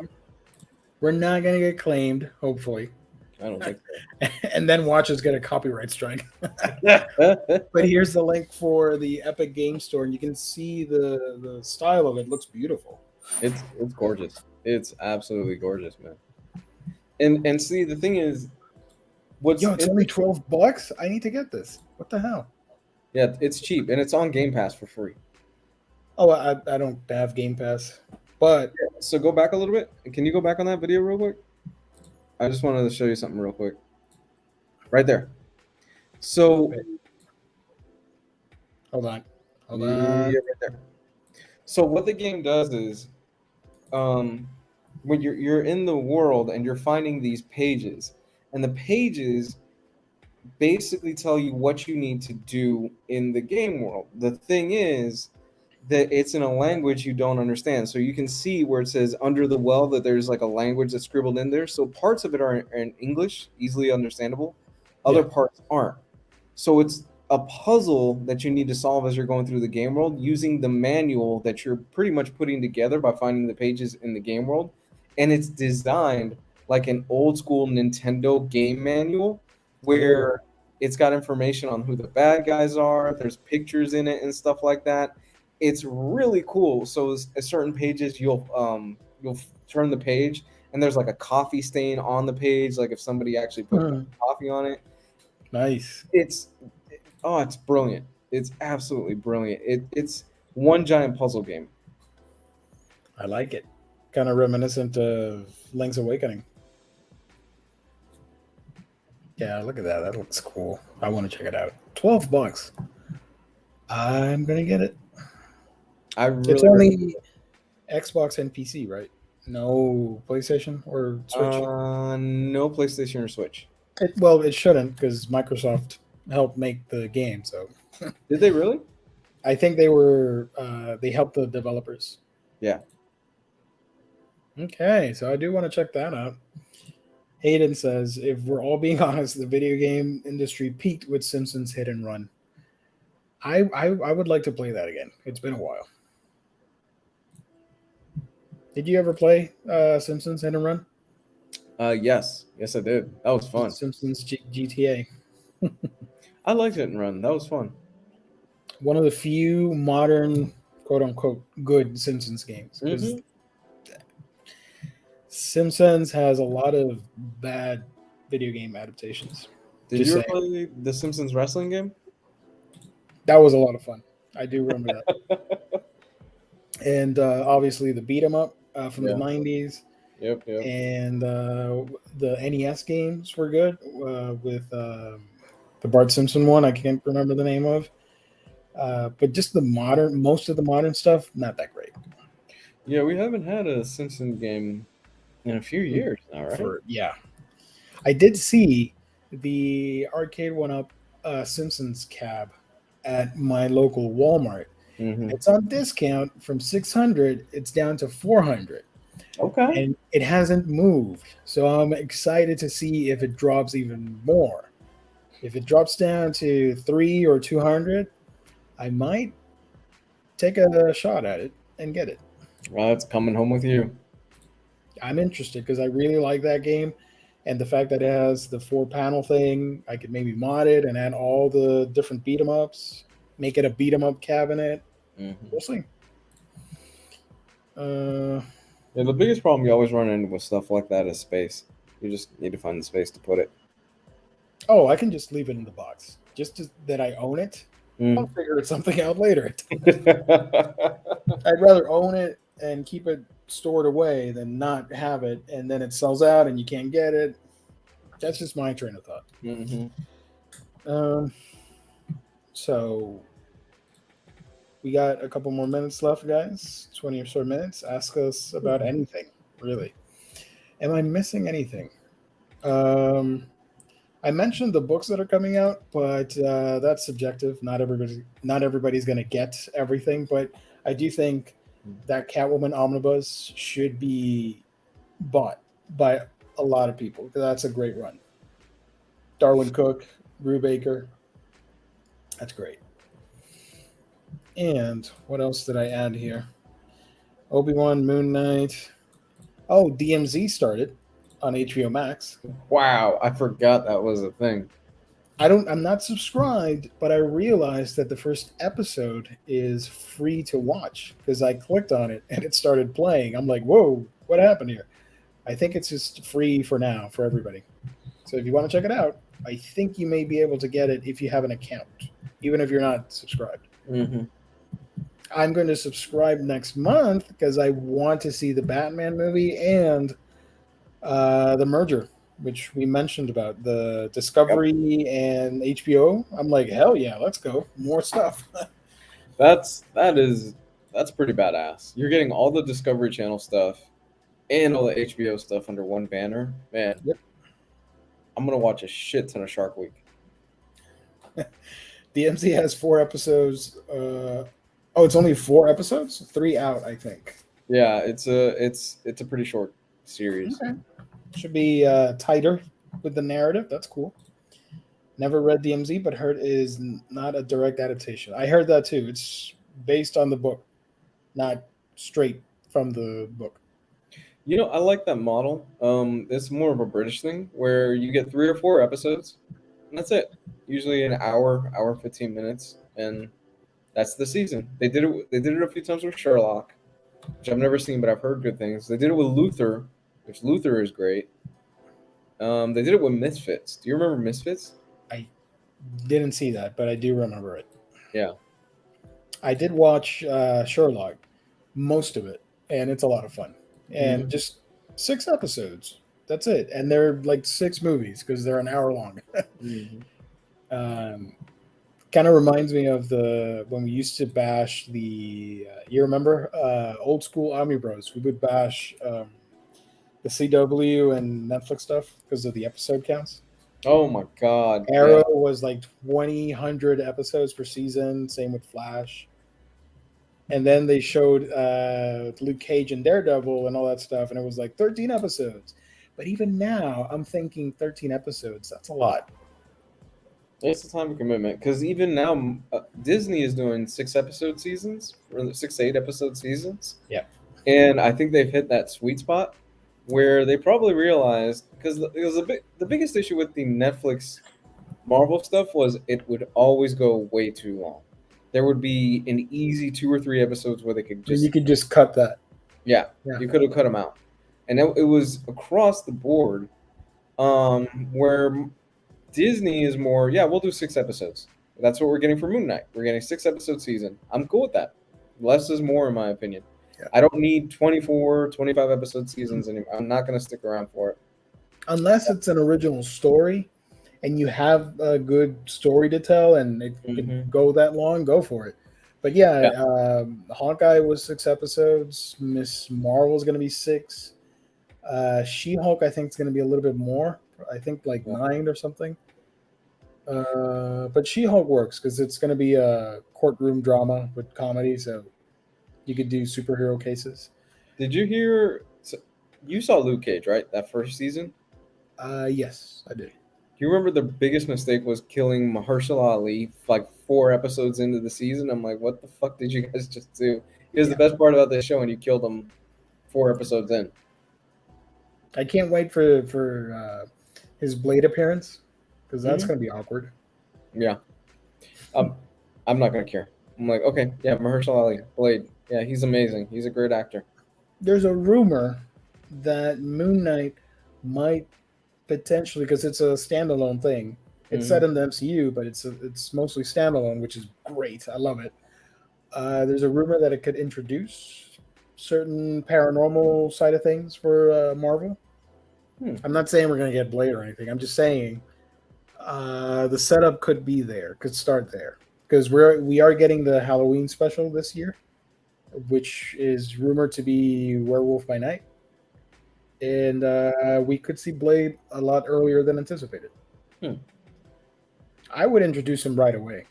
We're not going to get claimed, hopefully. I don't think so. And then watch us get a copyright strike. But here's the link for the Epic Game Store, and you can see the style of it. It looks beautiful. It's gorgeous. It's absolutely gorgeous, man. And see, the thing is, it's only $12. I need to get this. What the hell? Yeah, it's cheap, and it's on Game Pass for free. Oh, I don't have Game Pass, but so go back a little bit. Can you go back on that video real quick? I just wanted to show you something real quick. Right there. So hold on. Yeah, right there. So what the game does is, when you're in the world and you're finding these pages, and the pages basically tell you what you need to do in the game world. The thing is that it's in a language you don't understand. So you can see where it says under the well that there's like a language that's scribbled in there. So parts of it are in English, easily understandable. Other Yeah. parts aren't. So it's a puzzle that you need to solve as you're going through the game world using the manual that you're pretty much putting together by finding the pages in the game world. And it's designed like an old school Nintendo game manual Oh. where it's got information on who the bad guys are, there's pictures in it and stuff like that. It's really cool. So at certain pages you'll turn the page and there's like a coffee stain on the page, like if somebody actually put coffee on it. Nice. It's it's brilliant. It's absolutely brilliant. It's one giant puzzle game. I like it. Kind of reminiscent of Link's Awakening. Yeah, look at that. That looks cool. I want to check it out. $12. I'm gonna get it. I It's really only Xbox and PC, right? No PlayStation or Switch. no PlayStation or Switch. Well, it shouldn't because Microsoft helped make the game. So Did they really? I think they helped the developers. Yeah. Okay, so I do want to check that out. Hayden says, if we're all being honest, the video game industry peaked with Simpsons Hit and Run. I would like to play that again. It's been a while. Did you ever play Simpsons Hit and Run? Yes, I did. That was fun. Simpsons GTA. I liked it and run. That was fun. One of the few modern, quote unquote, good Simpsons games. Because Simpsons has a lot of bad video game adaptations. Did Just you ever saying. play the Simpsons wrestling game? That was a lot of fun. I do remember that. And obviously the beat 'em up from the 90s. Yep. And the NES games were good with the Bart Simpson one. I can't remember the name of. But just most of the modern stuff, not that great. Yeah, we haven't had a Simpsons game in a few years now, right? I did see the arcade one up Simpsons cab at my local Walmart. Mm-hmm. It's on discount from 600. It's down to 400. Okay. And it hasn't moved. So I'm excited to see if it drops even more. If it drops down to 3 or 200, I might take a shot at it and get it. Well, it's coming home with you. I'm interested because I really like that game. And the fact that it has the 4-panel thing, I could maybe mod it and add all the different beat 'em ups, make it a beat 'em up cabinet. Mm-hmm. We'll see. Yeah, the biggest problem you always run into with stuff like that is space. You just need to find the space to put it. Oh, I can just leave it in the box. Just that I own it. I'll figure something out later. I'd rather own it and keep it stored away than not have it, and then it sells out and you can't get it. That's just my train of thought. Mm-hmm. So we got a couple more minutes left, guys. 20 or so minutes. Ask us about anything, really. Am I missing anything? I mentioned the books that are coming out, but that's subjective. Not everybody's going to get everything, but I do think that Catwoman Omnibus should be bought by a lot of people because that's a great run. Darwin Cook, Rue Baker, that's great. And what else did I add here? Obi-Wan, Moon Knight. Oh, DMZ started on HBO Max. Wow, I forgot that was a thing. I'm not subscribed, but I realized that the first episode is free to watch because I clicked on it and it started playing. I'm like, whoa, what happened here? I think it's just free for now for everybody. So if you want to check it out, I think you may be able to get it if you have an account, even if you're not subscribed. Mm-hmm. I'm going to subscribe next month because I want to see the Batman movie and the merger, which we mentioned about the Discovery and HBO. I'm like, hell yeah, let's go, more stuff. That's pretty badass. You're getting all the Discovery Channel stuff and all the HBO stuff under one banner, man. Yep. I'm gonna watch a shit ton of Shark Week. DMZ has 4 episodes Oh, it's only 4 episodes, 3 out, I think. Yeah, it's a pretty short series. Okay, should be tighter with the narrative. That's cool. Never read DMZ, but heard is not a direct adaptation. I heard that too. It's based on the book, not straight from the book. You know, I like that model. It's more of a British thing where you get 3 or 4 episodes, and that's it. Usually an hour, 15 minutes, and that's the season. They did it a few times with Sherlock, which I've never seen, but I've heard good things. They did it with Luther, which Luther is great. They did it with Misfits. Do you remember Misfits? I didn't see that, but I do remember it. Yeah. I did watch Sherlock, most of it, and it's a lot of fun. And Mhm. just 6 episodes. That's it. And they're like 6 movies because they're an hour long. Mhm. um, Kind of reminds me of the when we used to bash the. You remember old school Omnibros? We would bash the CW and Netflix stuff because of the episode counts. Oh my God. Yeah. Arrow was like 2,000 episodes per season. Same with Flash. And then they showed Luke Cage and Daredevil and all that stuff, and it was like 13 episodes. But even now, I'm thinking 13 episodes. That's a lot. It's a time commitment because even now Disney is doing 6 episode seasons or 6 to 8 episode seasons, Yeah. and I think they've hit that sweet spot where they probably realized because the biggest issue with the Netflix Marvel stuff was it would always go way too long. There would be an easy 2 or 3 episodes where they could And you just could just cut that. yeah, Yeah. you could have cut them out, and it was across the board where Disney is more, yeah, we'll do 6 episodes. That's what we're getting for Moon Knight. We're getting 6 episode season. I'm cool with that. Less is more, in my opinion. Yeah. I don't need 24, 25 episode seasons anymore. I'm not going to stick around for it. Unless it's an original story and you have a good story to tell and it can Mhm. go that long, go for it. But yeah, Yeah. Hawkeye was 6 episodes. Miss Marvel's going to be 6. She-Hulk, I think, is going to be a little bit more. I think like Yeah. 9 or something. But She-Hulk works because it's going to be a courtroom drama with comedy, so you could do superhero cases. Did you hear? You saw Luke Cage, right? That first season? Yes, I did. Do you remember the biggest mistake was killing Mahershala Ali like 4 episodes into the season? I'm like, what the fuck did you guys just do? He was the best part about this show, and you killed him 4 episodes in. I can't wait for his Blade appearance because that's Mhm. going to be awkward. Yeah. I'm not gonna care. I'm like, okay, yeah, Mahershala Ali, Blade. Yeah, he's amazing. He's a great actor. There's a rumor that Moon Knight might potentially, because it's a standalone thing. It's set in the MCU, but it's mostly standalone, which is great. I love it. There's a rumor that it could introduce certain paranormal side of things for Marvel. I'm not saying we're going to get Blade or anything. I'm just saying the setup could be there, could start there, because we are getting the Halloween special this year, which is rumored to be Werewolf by Night, and we could see Blade a lot earlier than anticipated. I would introduce him right away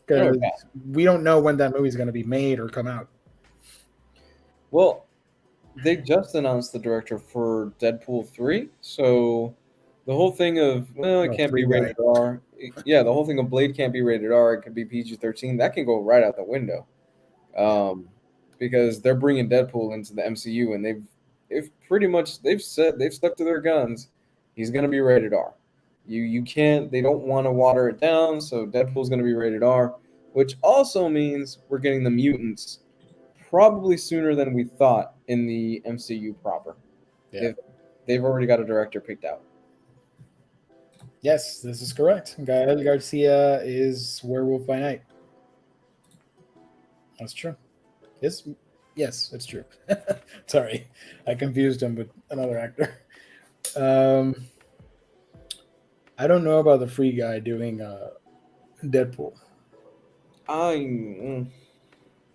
because we don't know when that movie is going to be made or come out. Well, they just announced the director for Deadpool 3, so the whole thing of it can't be rated R. Yeah, the whole thing of Blade can't be rated R. It could be PG-13. That can go right out the window, because they're bringing Deadpool into the MCU, and they've pretty much they've stuck to their guns. He's gonna be rated R. You can't. They don't want to water it down, so Deadpool's gonna be rated R, which also means we're getting the mutants probably sooner than we thought in the MCU proper. Yeah. They've already got a director picked out. Yes, this is correct. Gael Garcia is Werewolf by Night. That's true. Yes, it's true. Sorry, I confused him with another actor. I don't know about the Free Guy doing Deadpool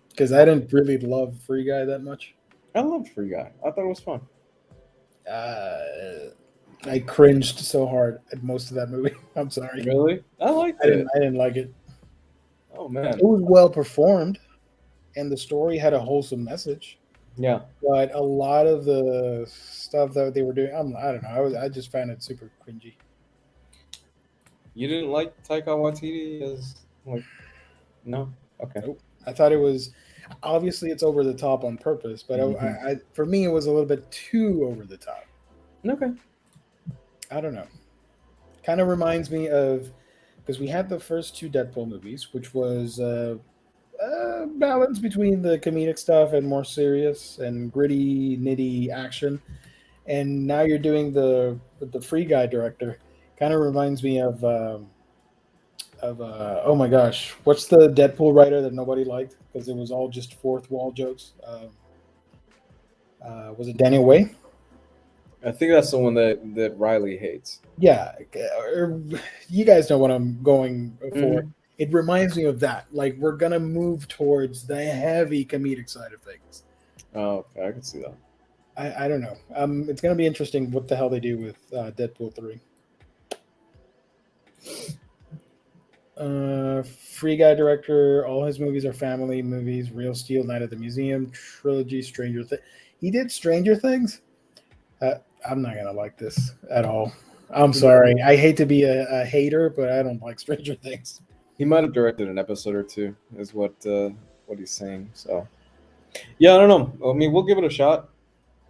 because I didn't really love Free Guy that much. I loved Free Guy. I thought it was fun. I cringed so hard at most of that movie. I'm sorry. Really? I liked it. I didn't like it. Oh man, It was well performed. and the story had a wholesome message. Yeah. But a lot of the stuff that they were doing, I don't know. I just found it super cringy. You didn't like Taika Waititi as like no? Okay. Nope. I thought it was obviously it's over the top on purpose, but Hmm. for me it was a little bit too over the top. Okay. I don't know. Kind of reminds me of because we had the first two Deadpool movies, which was balance between the comedic stuff and more serious and gritty, nitty action. And now you're doing the Free Guy director. Kind of reminds me of oh my gosh, what's the Deadpool writer that nobody liked because it was all just fourth wall jokes? Was it Daniel Way? I think that's the one that Riley hates. Yeah, you guys know what I'm going for. Hmm. It reminds me of that. Like we're gonna move towards the heavy comedic side of things. Oh, okay, I can see that. I don't know. It's gonna be interesting what the hell they do with Deadpool 3. Free Guy director. All his movies are family movies. Real Steel, Night at the Museum, trilogy, Stranger Things. He did Stranger Things. Uh, I'm not gonna like this at all. I'm sorry. I hate to be a hater, but I don't like Stranger Things. He might have directed an episode or two, is what he's saying. So yeah, I don't know. I mean, we'll give it a shot.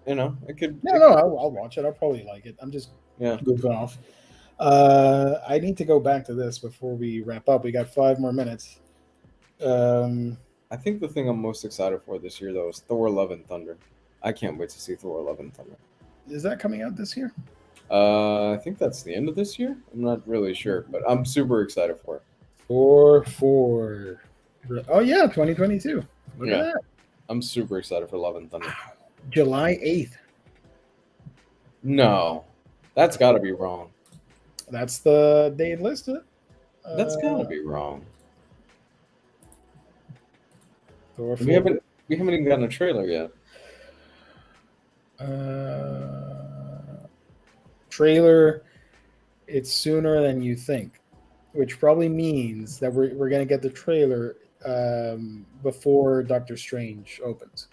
You know, it could. No, no, I'll watch it. I'll probably like it. I'm just Yeah. goofing off. I need to go back to this before we wrap up. We got 5 more minutes. Um, I think the thing I'm most excited for this year though is Thor: Love and Thunder. I can't wait to see Thor: Love and Thunder. is that coming out this year? I think that's the end of this year. I'm not really sure, but I'm super excited for it. Four. Oh yeah, 2022. Look Yeah. at that. I'm super excited for Love and Thunder. July 8th. No, that's got to be wrong. That's the date listed. That's got to be wrong. Thor We 4. haven't even gotten a trailer yet. Trailer. It's sooner than you think, which probably means that we're going to get the trailer before Doctor Strange opens.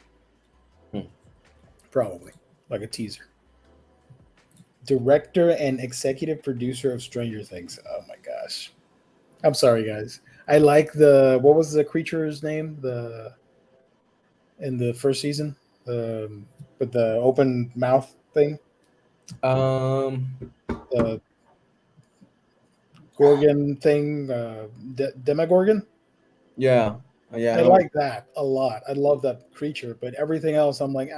Hmm. Probably like a teaser. Director and executive producer of Stranger Things. Oh my gosh. I'm sorry, guys. I like what was the creature's name? In the first season, with the open mouth thing, Um, the Gorgon thing, Demogorgon. yeah, yeah. I like that a lot. I love that creature, but everything else, I'm like,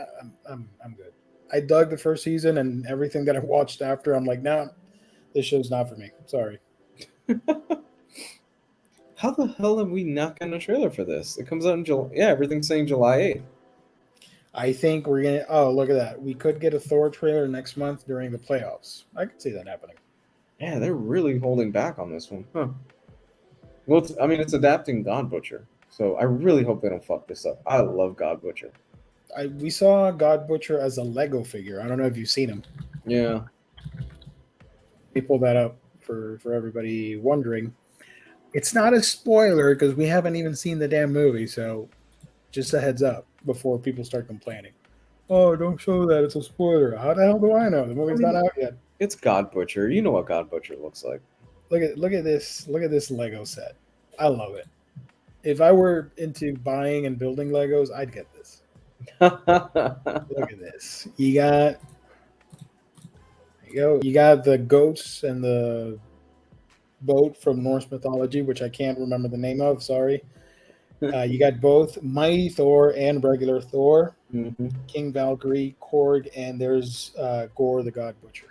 I'm good. I dug the first season, and everything that I watched after, I'm like, nah, this show's not for me. Sorry. How the hell have we not gotten a trailer for this? It comes out in July. Yeah, everything's saying July 8th. I think we're gonna. Oh, look at that! We could get a Thor trailer next month during the playoffs. I could see that happening. Yeah, they're really holding back on this one, huh? Well, I mean, it's adapting God Butcher, so I really hope they don't fuck this up. I love God Butcher. We saw God Butcher as a Lego figure. I don't know if you've seen him. Yeah. We pull that up for everybody wondering. It's not a spoiler because we haven't even seen the damn movie, so just a heads up before people start complaining. Oh, don't show that. It's a spoiler. How the hell do I know? The movie's not out yet. It's God Butcher. You know what God Butcher looks like. Look at this. Look at this Lego set. I love it. If I were into buying and building Legos, I'd get this. Look at this. You got you got the ghosts and the boat from Norse mythology, which I can't remember the name of. Sorry. You got both Mighty Thor and regular Thor, Mm-hmm. King Valkyrie, Korg, and there's Gore the God Butcher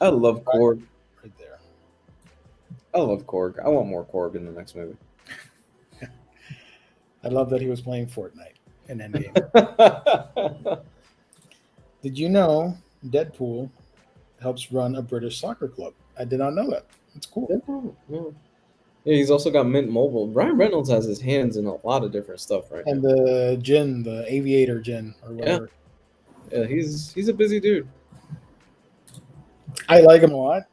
I love Korg. right there. I love Korg. I want more Korg in the next movie. I love that he was playing Fortnite in Endgame. Did you know Deadpool helps run a British soccer club? I did not know that. It's cool. Yeah, he's also got Mint Mobile. Ryan Reynolds has his hands in a lot of different stuff right And now. the Jin, the aviator Jin, or whatever. Yeah, he's a busy dude. I like him a lot.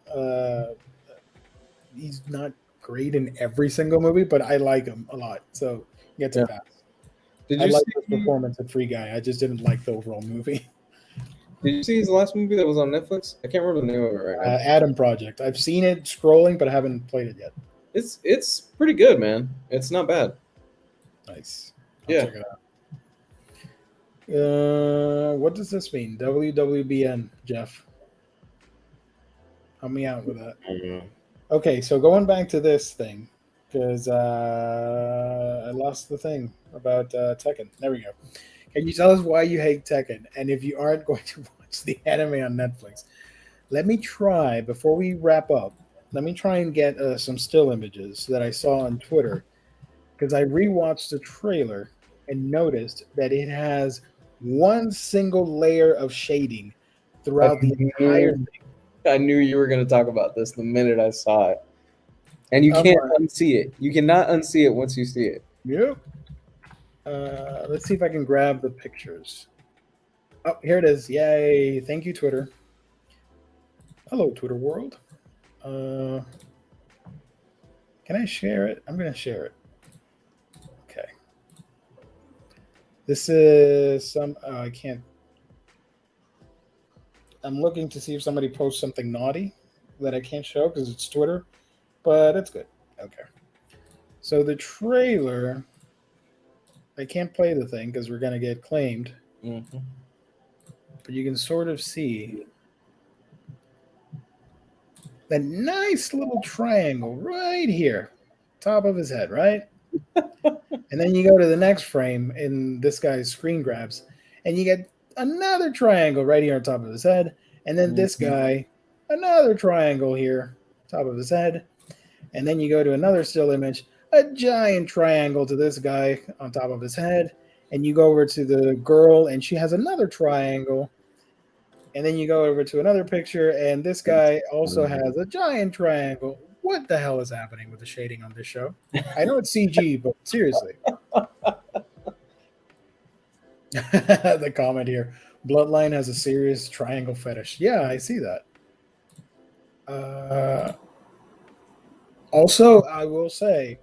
He's not great in every single movie, but I like him a lot. So he gets a Yeah. pass. Did I you like his see? performance in Free Guy. I just didn't like the overall movie. Did you see his last movie that was on Netflix? I can't remember the name of it right now. Adam Project. I've seen it scrolling, but I haven't played it yet. It's pretty good, man. It's not bad. Nice. I'll Yeah. check it out. What does this mean? WWBN, Jeff. Help me out with that. I don't know. Okay, so going back to this thing, because I lost the thing about Tekken. There we go. Can you tell us why you hate Tekken? And if you aren't going to watch the anime on Netflix, let me try, before we wrap up, let me try and get some still images that I saw on Twitter, because I rewatched the trailer and noticed that it has one single layer of shading throughout the entire thing. I knew you were going to talk about this the minute I saw it. And you I'm can't like, unsee it. You cannot unsee it once you see it. yep. Let's see if I can grab the pictures. Oh, here it is. Yay. Thank you, Twitter. Hello, Twitter world. Can I share it? I'm going to share it. Okay. This is some. I can't. I'm looking to see if somebody posts something naughty that I can't show because it's Twitter, but it's good. Okay. So the trailer. I can't play the thing because we're going to get claimed. Mm-hmm. But you can sort of see that nice little triangle right here, top of his head, right? And then you go to the next frame in this guy's screen grabs, and you get another triangle right here on top of his head. And then this guy, another triangle here, top of his head. And then you go to another still image, a giant triangle to this guy on top of his head. And you go over to the girl, and she has another triangle. And then you go over to another picture, and this guy also has a giant triangle. What the hell is happening with the shading on this show? I know it's CG, but seriously. The comment here. Bloodline has a serious triangle fetish. Yeah, I see that. Also, I will say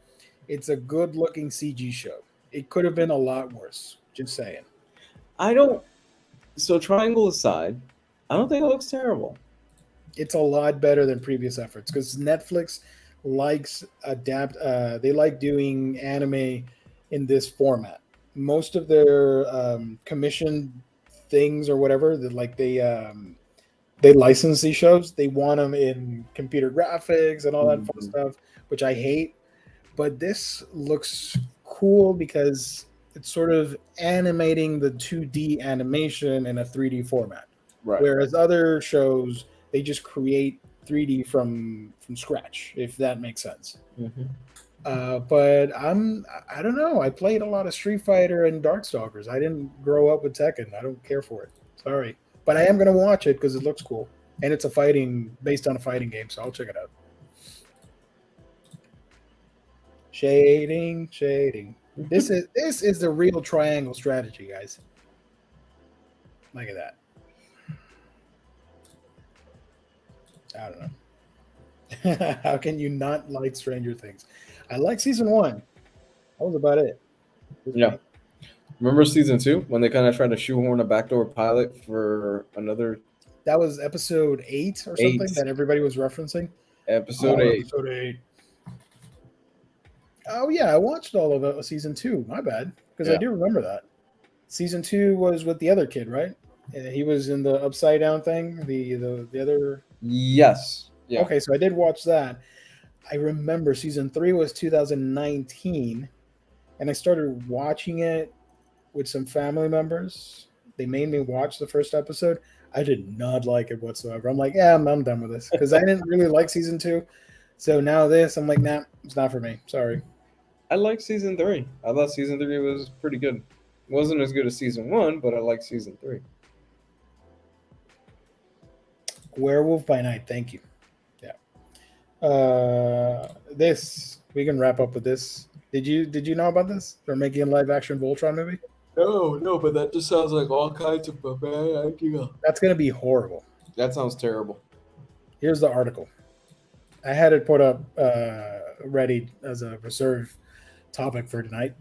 it's a good looking CG show. It could have been a lot worse. Just saying. So triangle aside, I don't think it looks terrible. It's a lot better than previous efforts because Netflix likes they like doing anime in this format. Most of their commissioned things or whatever that they license these shows, they want them in computer graphics and all that fun stuff, which I hate. But this looks cool because it's sort of animating the 2D animation in a 3D format. Right. Whereas other shows, they just create 3D from scratch, if that makes sense. Mm-hmm. But I don't know. I played a lot of Street Fighter and Darkstalkers. I didn't grow up with Tekken. I don't care for it. Sorry, but I am gonna watch it because it looks cool, and it's based on a fighting game, so I'll check it out. Shading. This is the real triangle strategy, guys. Look at that. I don't know. How can you not like Stranger Things? I like season 1. That was about it. Yeah. Remember season 2 when they kind of tried to shoehorn a backdoor pilot for another? That was episode 8 or something that everybody was referencing. Episode 8. Episode 8. Oh yeah, I watched all of it. Season 2. My bad, because I do remember that. Season 2 was with the other kid, right? He was in the upside down thing. The other. Yes. Yeah. Okay, so I did watch that. I remember season 3 was 2019, and I started watching it with some family members. They made me watch the first episode. I did not like it whatsoever. I'm like, yeah, I'm done with this because I didn't really like season 2. So now this, I'm like, nah, it's not for me. Sorry. I liked season 3. I thought season 3 was pretty good. It wasn't as good as season 1, but I liked season 3. Werewolf by Night. Thank you. Yeah. This we can wrap up with this. Did you know about this? They're making a live action Voltron movie. No, but that just sounds like all kinds of a bad idea. That's gonna be horrible. That sounds terrible. Here's the article. I had it put up ready as a reserve topic for tonight.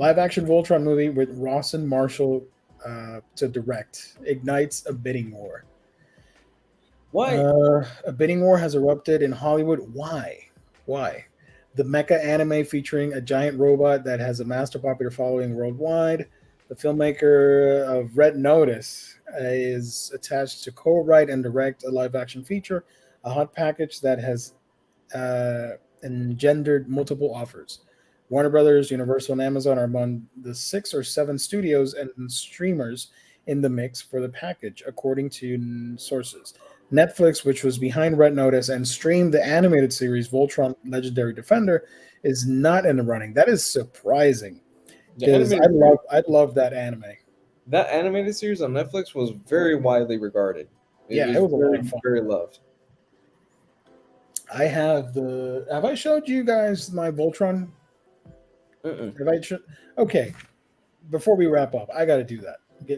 Live action Voltron movie with Ross and Marshall to direct ignites a bidding war. Why? A bidding war has erupted in Hollywood. Why? Why? The mecha anime featuring a giant robot that has amassed a popular following worldwide. The filmmaker of Red Notice is attached to co-write and direct a live-action feature, a hot package that has engendered multiple offers. Warner Brothers, Universal, and Amazon are among the 6 or 7 studios and streamers in the mix for the package, according to sources. Netflix, which was behind Red Notice and streamed the animated series Voltron Legendary Defender, is not in the running. That is surprising The because animated series, I'd love that anime. that animated series on Netflix was very widely regarded. It Yeah, it was was a lot very, of fun. very loved. I have the. Have I showed you guys my Voltron? Uh-uh. Have I? Okay. Before we wrap up, I got to do that.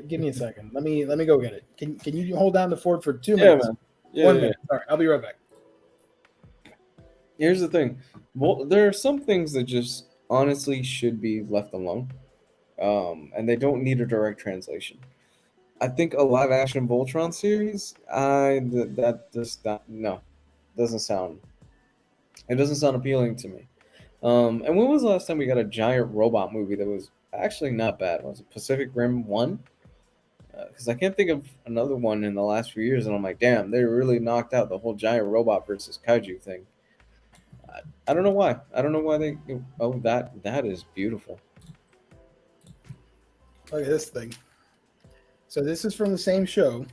Give me a second. Let me go get it. Can you hold down the fort for 2 Yeah, minutes? man. Yeah, 1 minute. All right, I'll be right back. Here's the thing. Well, there are some things that just honestly should be left alone, and they don't need a direct translation. I think a live action Voltron series, that just that no, doesn't sound. It doesn't sound appealing to me. And when was the last time we got a giant robot movie that was actually not bad? Was it Pacific Rim 1? Because I can't think of another one in the last few years, and I'm like, damn, they really knocked out the whole giant robot versus kaiju thing. I don't know why. I don't know why they. Oh, that is beautiful. Look at this thing. So this is from the same show.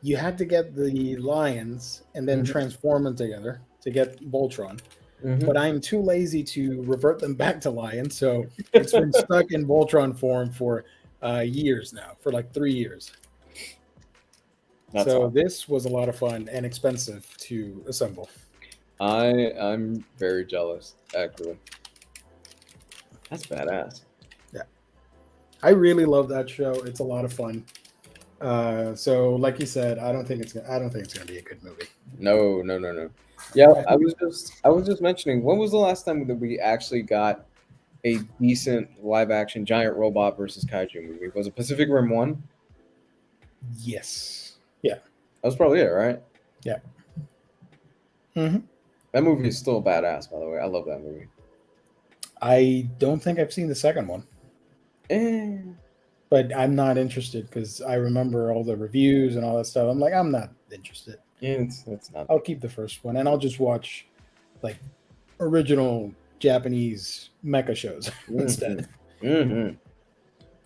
You had to get the lions and then Mhm. transform them together to get Voltron. Mhm. But I'm too lazy to revert them back to lions, so it's been stuck in Voltron form for years now, for like 3 years. That's So awesome. this was a lot of fun and expensive to assemble. I'm very jealous. Actually, that's badass. Yeah, I really love that show. It's a lot of fun. So, like you said, I don't think it's gonna be a good movie. No, no, no, no. Yeah, I think I was just mentioning. When was the last time that we actually got a decent live action giant robot versus kaiju movie? Was it Pacific Rim 1? yes, yeah, That was probably it, right? yeah. hmm That movie is still badass, by the way. I love that movie. I don't think I've seen the second one, Eh, but I'm not interested because I remember all the reviews and all that stuff. I'm like, I'm not interested. it's not. I'll keep the first one and I'll just watch like original Japanese mecha shows instead. Mm-hmm.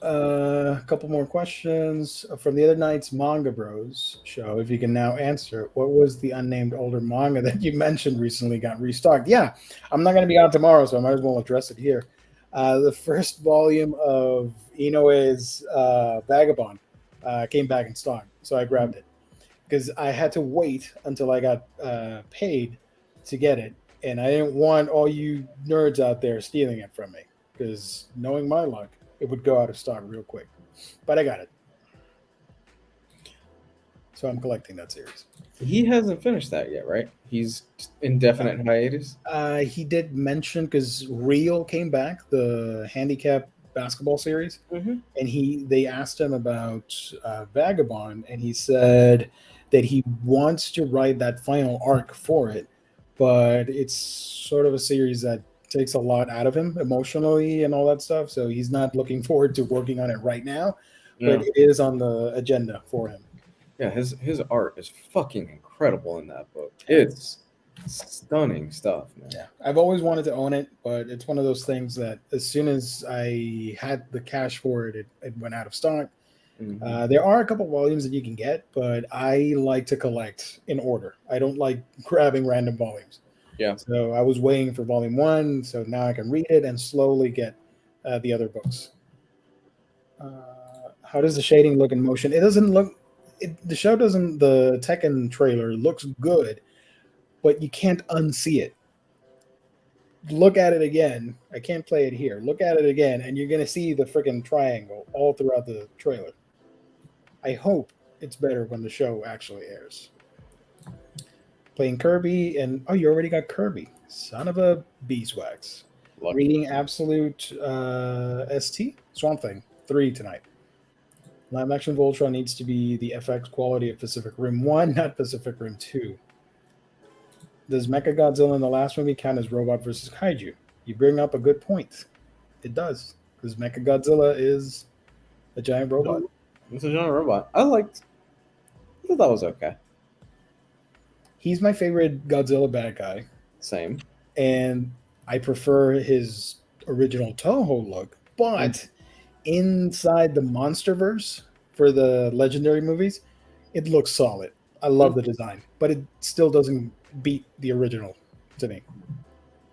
A couple more questions from the other night's Manga Bros show. If you can now answer, what was the unnamed older manga that you mentioned recently got restocked? Yeah, I'm not going to be on tomorrow, so I might as well address it here. The first volume of Inoue's Vagabond came back in stock, so I grabbed it because I had to wait until I got paid to get it, and I didn't want all you nerds out there stealing it from me because knowing my luck, it would go out of stock real quick. But I got it, so I'm collecting that series. He hasn't finished that yet, right? He's indefinite hiatus. He did mention because Real came back, the handicap basketball series, Mm-hmm. and they asked him about Vagabond, and he said that he wants to write that final arc for it, but it's sort of a series that takes a lot out of him emotionally and all that stuff. So he's not looking forward to working on it right now, but Yeah, it is on the agenda for him. yeah. His art is fucking incredible in that book. It's stunning stuff, man. Yeah, I've always wanted to own it, but it's one of those things that as soon as I had the cash for it, it went out of stock. Mhm. There are a couple volumes that you can get, but I like to collect in order. I don't like grabbing random volumes. Yeah. So I was waiting for volume one, so now I can read it and slowly get the other books. How does the shading look in motion? It doesn't look. The show doesn't. The Tekken trailer looks good, but you can't unsee it. Look at it again. I can't play it here. Look at it again, and you're gonna see the freaking triangle all throughout the trailer. I hope it's better when the show actually airs. Playing Kirby, and oh, you already got Kirby. Son of a beeswax. lucky. Reading Absolute ST Swamp Thing 3 tonight. Live action Voltron needs to be the FX quality of Pacific Rim 1, not Pacific Rim 2. Does Mechagodzilla in the last movie count as robot versus kaiju? You bring up a good point. It does, because Mechagodzilla is a giant robot. It's a giant robot. I thought that was okay. He's my favorite Godzilla bad guy, Same. and I prefer his original Toho look, but inside the MonsterVerse for the Legendary movies, it looks solid. I love the design, but it still doesn't beat the original to me.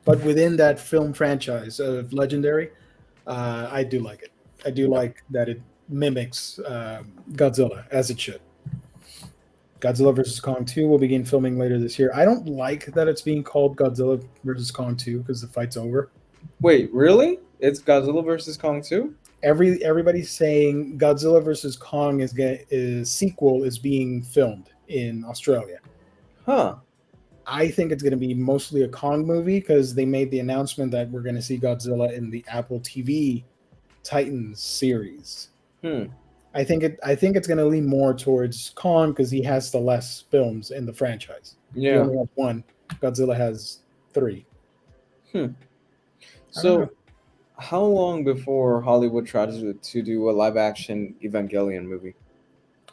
But within that film franchise of Legendary, I do like it. I do like that it mimics Godzilla as it should. Godzilla vs. Kong 2 will begin filming later this year. I don't like that it's being called Godzilla vs. Kong 2 because the fight's over. Wait, really? It's Godzilla versus Kong 2? Everybody's saying Godzilla vs. Kong is sequel is being filmed in Australia. Huh. I think it's going to be mostly a Kong movie because they made the announcement that we're going to see Godzilla in the Apple TV Titans series. I think it's going to lean more towards Kong because he has the less films in the franchise. He Yeah. only has one. Godzilla has 3. So, how long before Hollywood tries to do a live action Evangelion movie?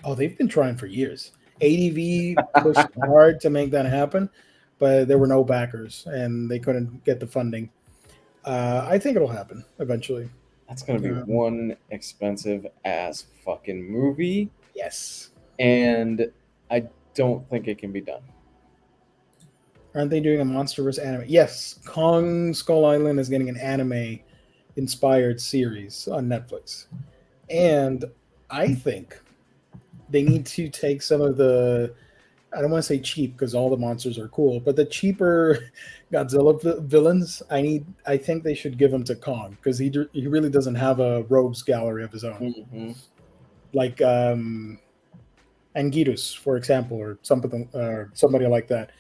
Oh, they've been trying for years. ADV pushed hard to make that happen, but there were no backers and they couldn't get the funding. I think it'll happen eventually. That's gonna be one expensive ass fucking movie, Yes. and I don't think it can be done. Aren't they doing a MonsterVerse anime? Yes, Kong Skull Island is getting an anime inspired series on Netflix. And I think they need to take some of the, I don't want to say cheap because all the monsters are cool, but the cheaper Godzilla villains, I think they should give them to Kong because he really doesn't have a rogues gallery of his own. Like Anguirus, for example, or somebody like that.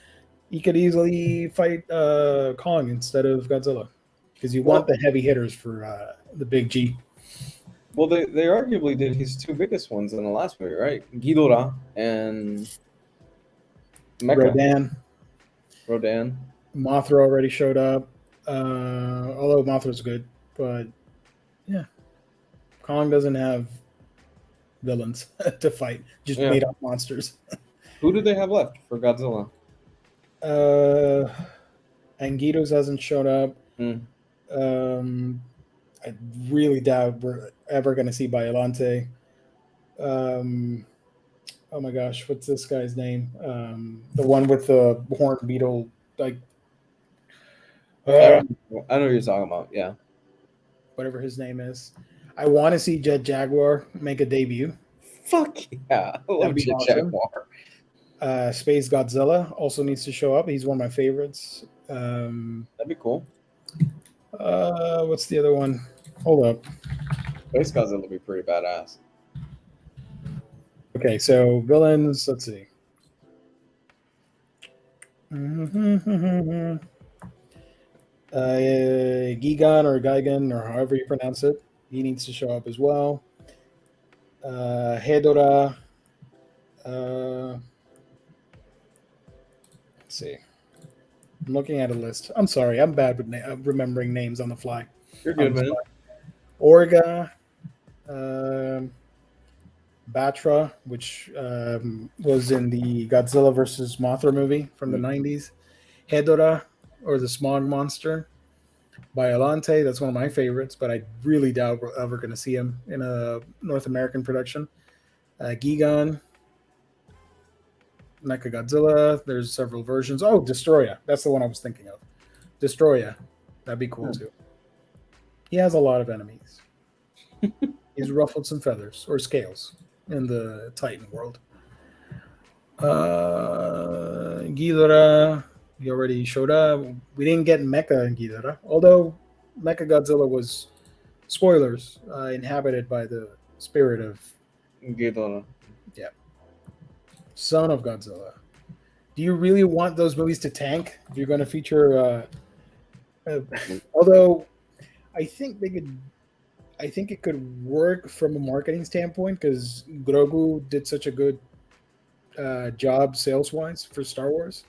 He could easily fight Kong instead of Godzilla because you want the heavy hitters for the big G. Well, they arguably did his 2 biggest ones in the last movie, right? Ghidorah and Mecha. Rodan. Mothra already showed up. Although Mothra's good, but yeah, Kong doesn't have villains to fight, just made up monsters. Who do they have left for Godzilla? Anguirus hasn't showed up. I really doubt we're ever going to see Biollante. Oh my gosh, what's this guy's name? The one with the horned beetle, like. I know what you're talking about. Yeah, whatever his name is. I want to see Jet Jaguar make a debut. Fuck yeah, I love Jet Jaguar. Space Godzilla also needs to show up. He's one of my favorites. That'd be cool. What's the other one? Hold up. Space Godzilla would be pretty badass. Okay, so villains. Let's see. Gigan or Gigan or however you pronounce it. He needs to show up as well. Hedorah. Let's see. I'm looking at a list. I'm sorry. I'm bad with remembering names on the fly. You're good, man. Orga. Batra, which was in the Godzilla versus Mothra movie from the 90s. Hedorah, or the Smog Monster. Biollante, that's one of my favorites, but I really doubt we're ever going to see him in a North American production. Gigan. Mechagodzilla. There's several versions. Oh, Destroya. That's the one I was thinking of. Destroya. That'd be cool too. He has a lot of enemies. He's ruffled some feathers or scales in the Titan world. Ghidorah. He already showed up. We didn't get Mecha in Ghidorah, although Mechagodzilla was, spoilers, inhabited by the spirit of Ghidorah. Yeah. Son of Godzilla. Do you really want those movies to tank? If you're going to feature, although I think they could. I think it could work from a marketing standpoint because Grogu did such a good job sales wise for Star Wars.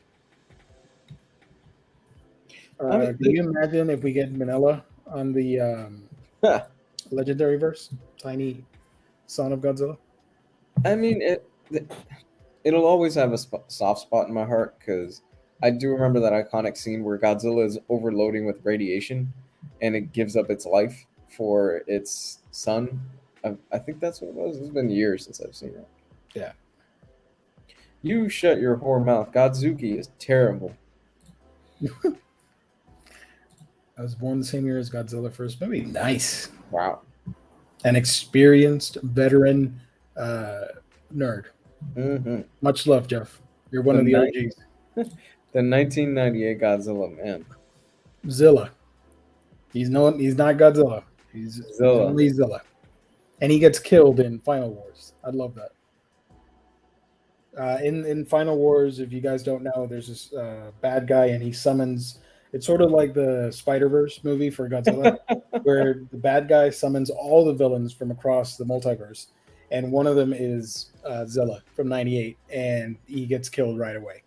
I mean, Can you imagine if we get Manila on the Legendary verse, tiny son of Godzilla? I mean, it'll always have a soft spot in my heart because I do remember that iconic scene where Godzilla is overloading with radiation, and it gives up its life for its son. I think that's what it was. It's been years since I've seen it. Yeah, You shut your whore mouth. Godzuki is terrible. I was born the same year as Godzilla first movie. Nice, Wow. an experienced veteran uh, nerd. Mm-hmm. Much love, Jeff. You're one The of the night, OGs. the 1998 Godzilla, man. Zilla. He's no. He's not Godzilla. He's Zilla. only Zilla, and he gets killed in Final Wars. I love that. In Final Wars, if you guys don't know, there's this bad guy, and he summons. It's sort of like the Spider Verse movie for Godzilla, where the bad guy summons all the villains from across the multiverse, and one of them is Zilla from '98, and he gets killed right away.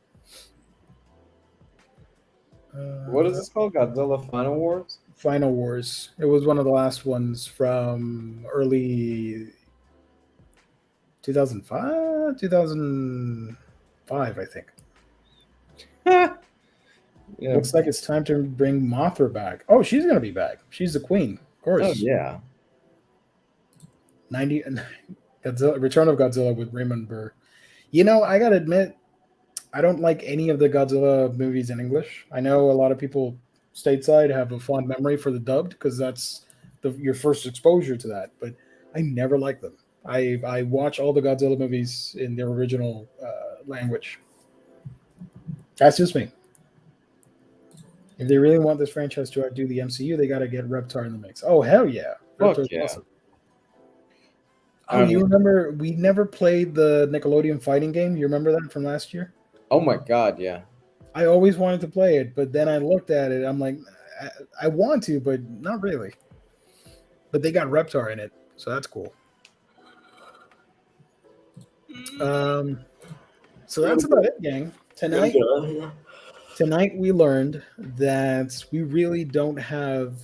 What is this called? Godzilla Final Wars? Final Wars. It was one of the last ones from early 2005, 2005, I think. Yeah. Looks like it's time to bring Mothra back. Oh, she's gonna be back. She's the queen, of course. Oh yeah. 90 Godzilla, Return of Godzilla with Raymond Burr. You know, I gotta admit, I don't like any of the Godzilla movies in English. I know a lot of people stateside have a fond memory for the dubbed because that's your first exposure to that. But I never liked them. I watch all the Godzilla movies in their original language. That's just me. If they really want this franchise to outdo the MCU, they got to get Reptar in the mix. Oh hell yeah, Fuck Reptar's yeah. awesome. I Oh, don't you know. remember we never played the Nickelodeon fighting game? You remember that from last year? Oh my god, yeah. I always wanted to play it, but then I looked at it. I'm like, I want to, but not really. But they got Reptar in it, so that's cool. So that's about it, gang. Tonight we learned that we really don't have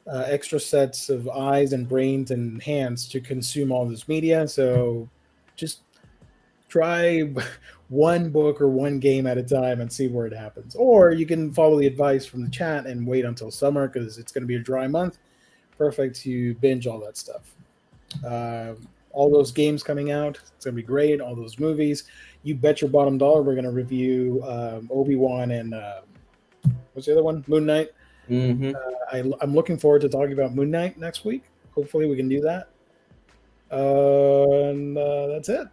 extra sets of eyes and brains and hands to consume all this media. So just try one book or one game at a time and see where it happens. Or you can follow the advice from the chat and wait until summer because it's going to be a dry month. Perfect to binge all that stuff. All those games coming out, it's going to be great. All those movies. You bet your bottom dollar we're going to review Obi-Wan and what's the other one? Moon Knight. Mm-hmm. I'm looking forward to talking about Moon Knight next week. Hopefully we can do that. And that's it.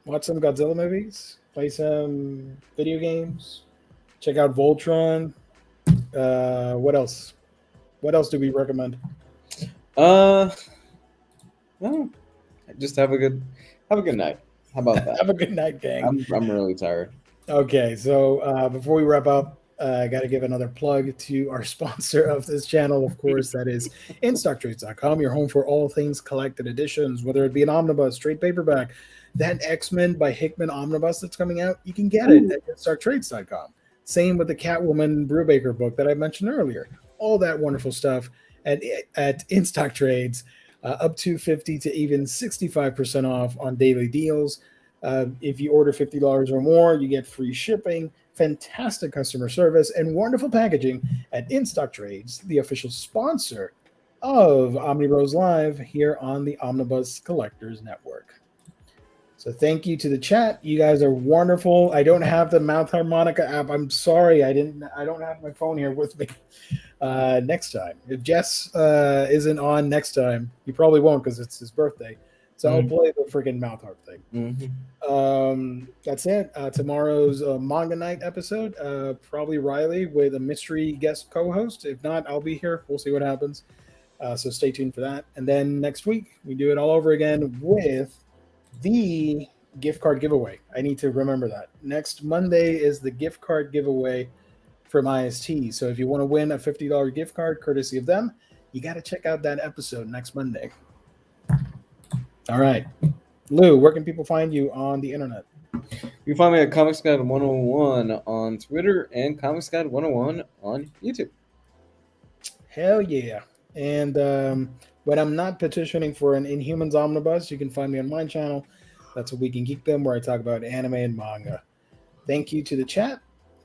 Watch some Godzilla movies. Play some video games. Check out Voltron. What else? What else do we recommend? Well, just have a good night. How about that? Have a good night, gang. I'm really tired. Okay, so before we wrap up, I got to give another plug to our sponsor of this channel, of course, that is InStockTrades.com, your home for all things collected editions, whether it be an omnibus, straight paperback, that X-Men by Hickman omnibus that's coming out, you can get it at InStockTrades.com. Same with the Catwoman Brubaker book that I mentioned earlier. All that wonderful stuff at InStock Trades, up to 50 to even 65% off on daily deals. If you order $50 or more, you get free shipping, fantastic customer service, and wonderful packaging at InStock Trades, the official sponsor of Omnibros Live here on the Omnibus Collectors Network. So thank you to the chat. You guys are wonderful. I don't have the mouth harmonica app. I'm sorry. I don't have my phone here with me. Next time, if Jess isn't on next time, he probably won't because it's his birthday. So I'll play the freaking mouth harp thing. Mm-hmm. That's it. Tomorrow's manga night episode. Probably Riley with a mystery guest co-host. If not, I'll be here. We'll see what happens. So stay tuned for that. And then next week we do it all over again with the gift card giveaway. I need to remember that. Next Monday is the gift card giveaway from IST. So if you want to win a $50 gift card courtesy of them, you got to check out that episode next Monday. All right. Lou, where can people find you on the internet? You can find me at Comics Guide 101 on Twitter and Comics Guide 101 on YouTube. Hell yeah. And when I'm not petitioning for an Inhumans Omnibus, you can find me on my channel. That's what We Can Geek Them, where I talk about anime and manga. Thank you to the chat.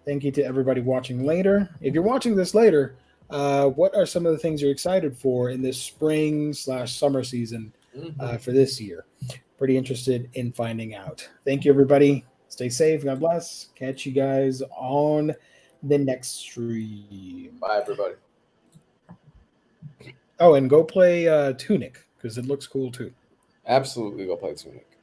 Thank you to everybody watching later. If you're watching this later, what are some of the things you're excited for in this spring/summer season for this year? Pretty interested in finding out. Thank you, everybody. Stay safe. God bless. Catch you guys on the next stream. Bye, everybody. Oh, and go play Tunic because it looks cool too. Absolutely go play Tunic.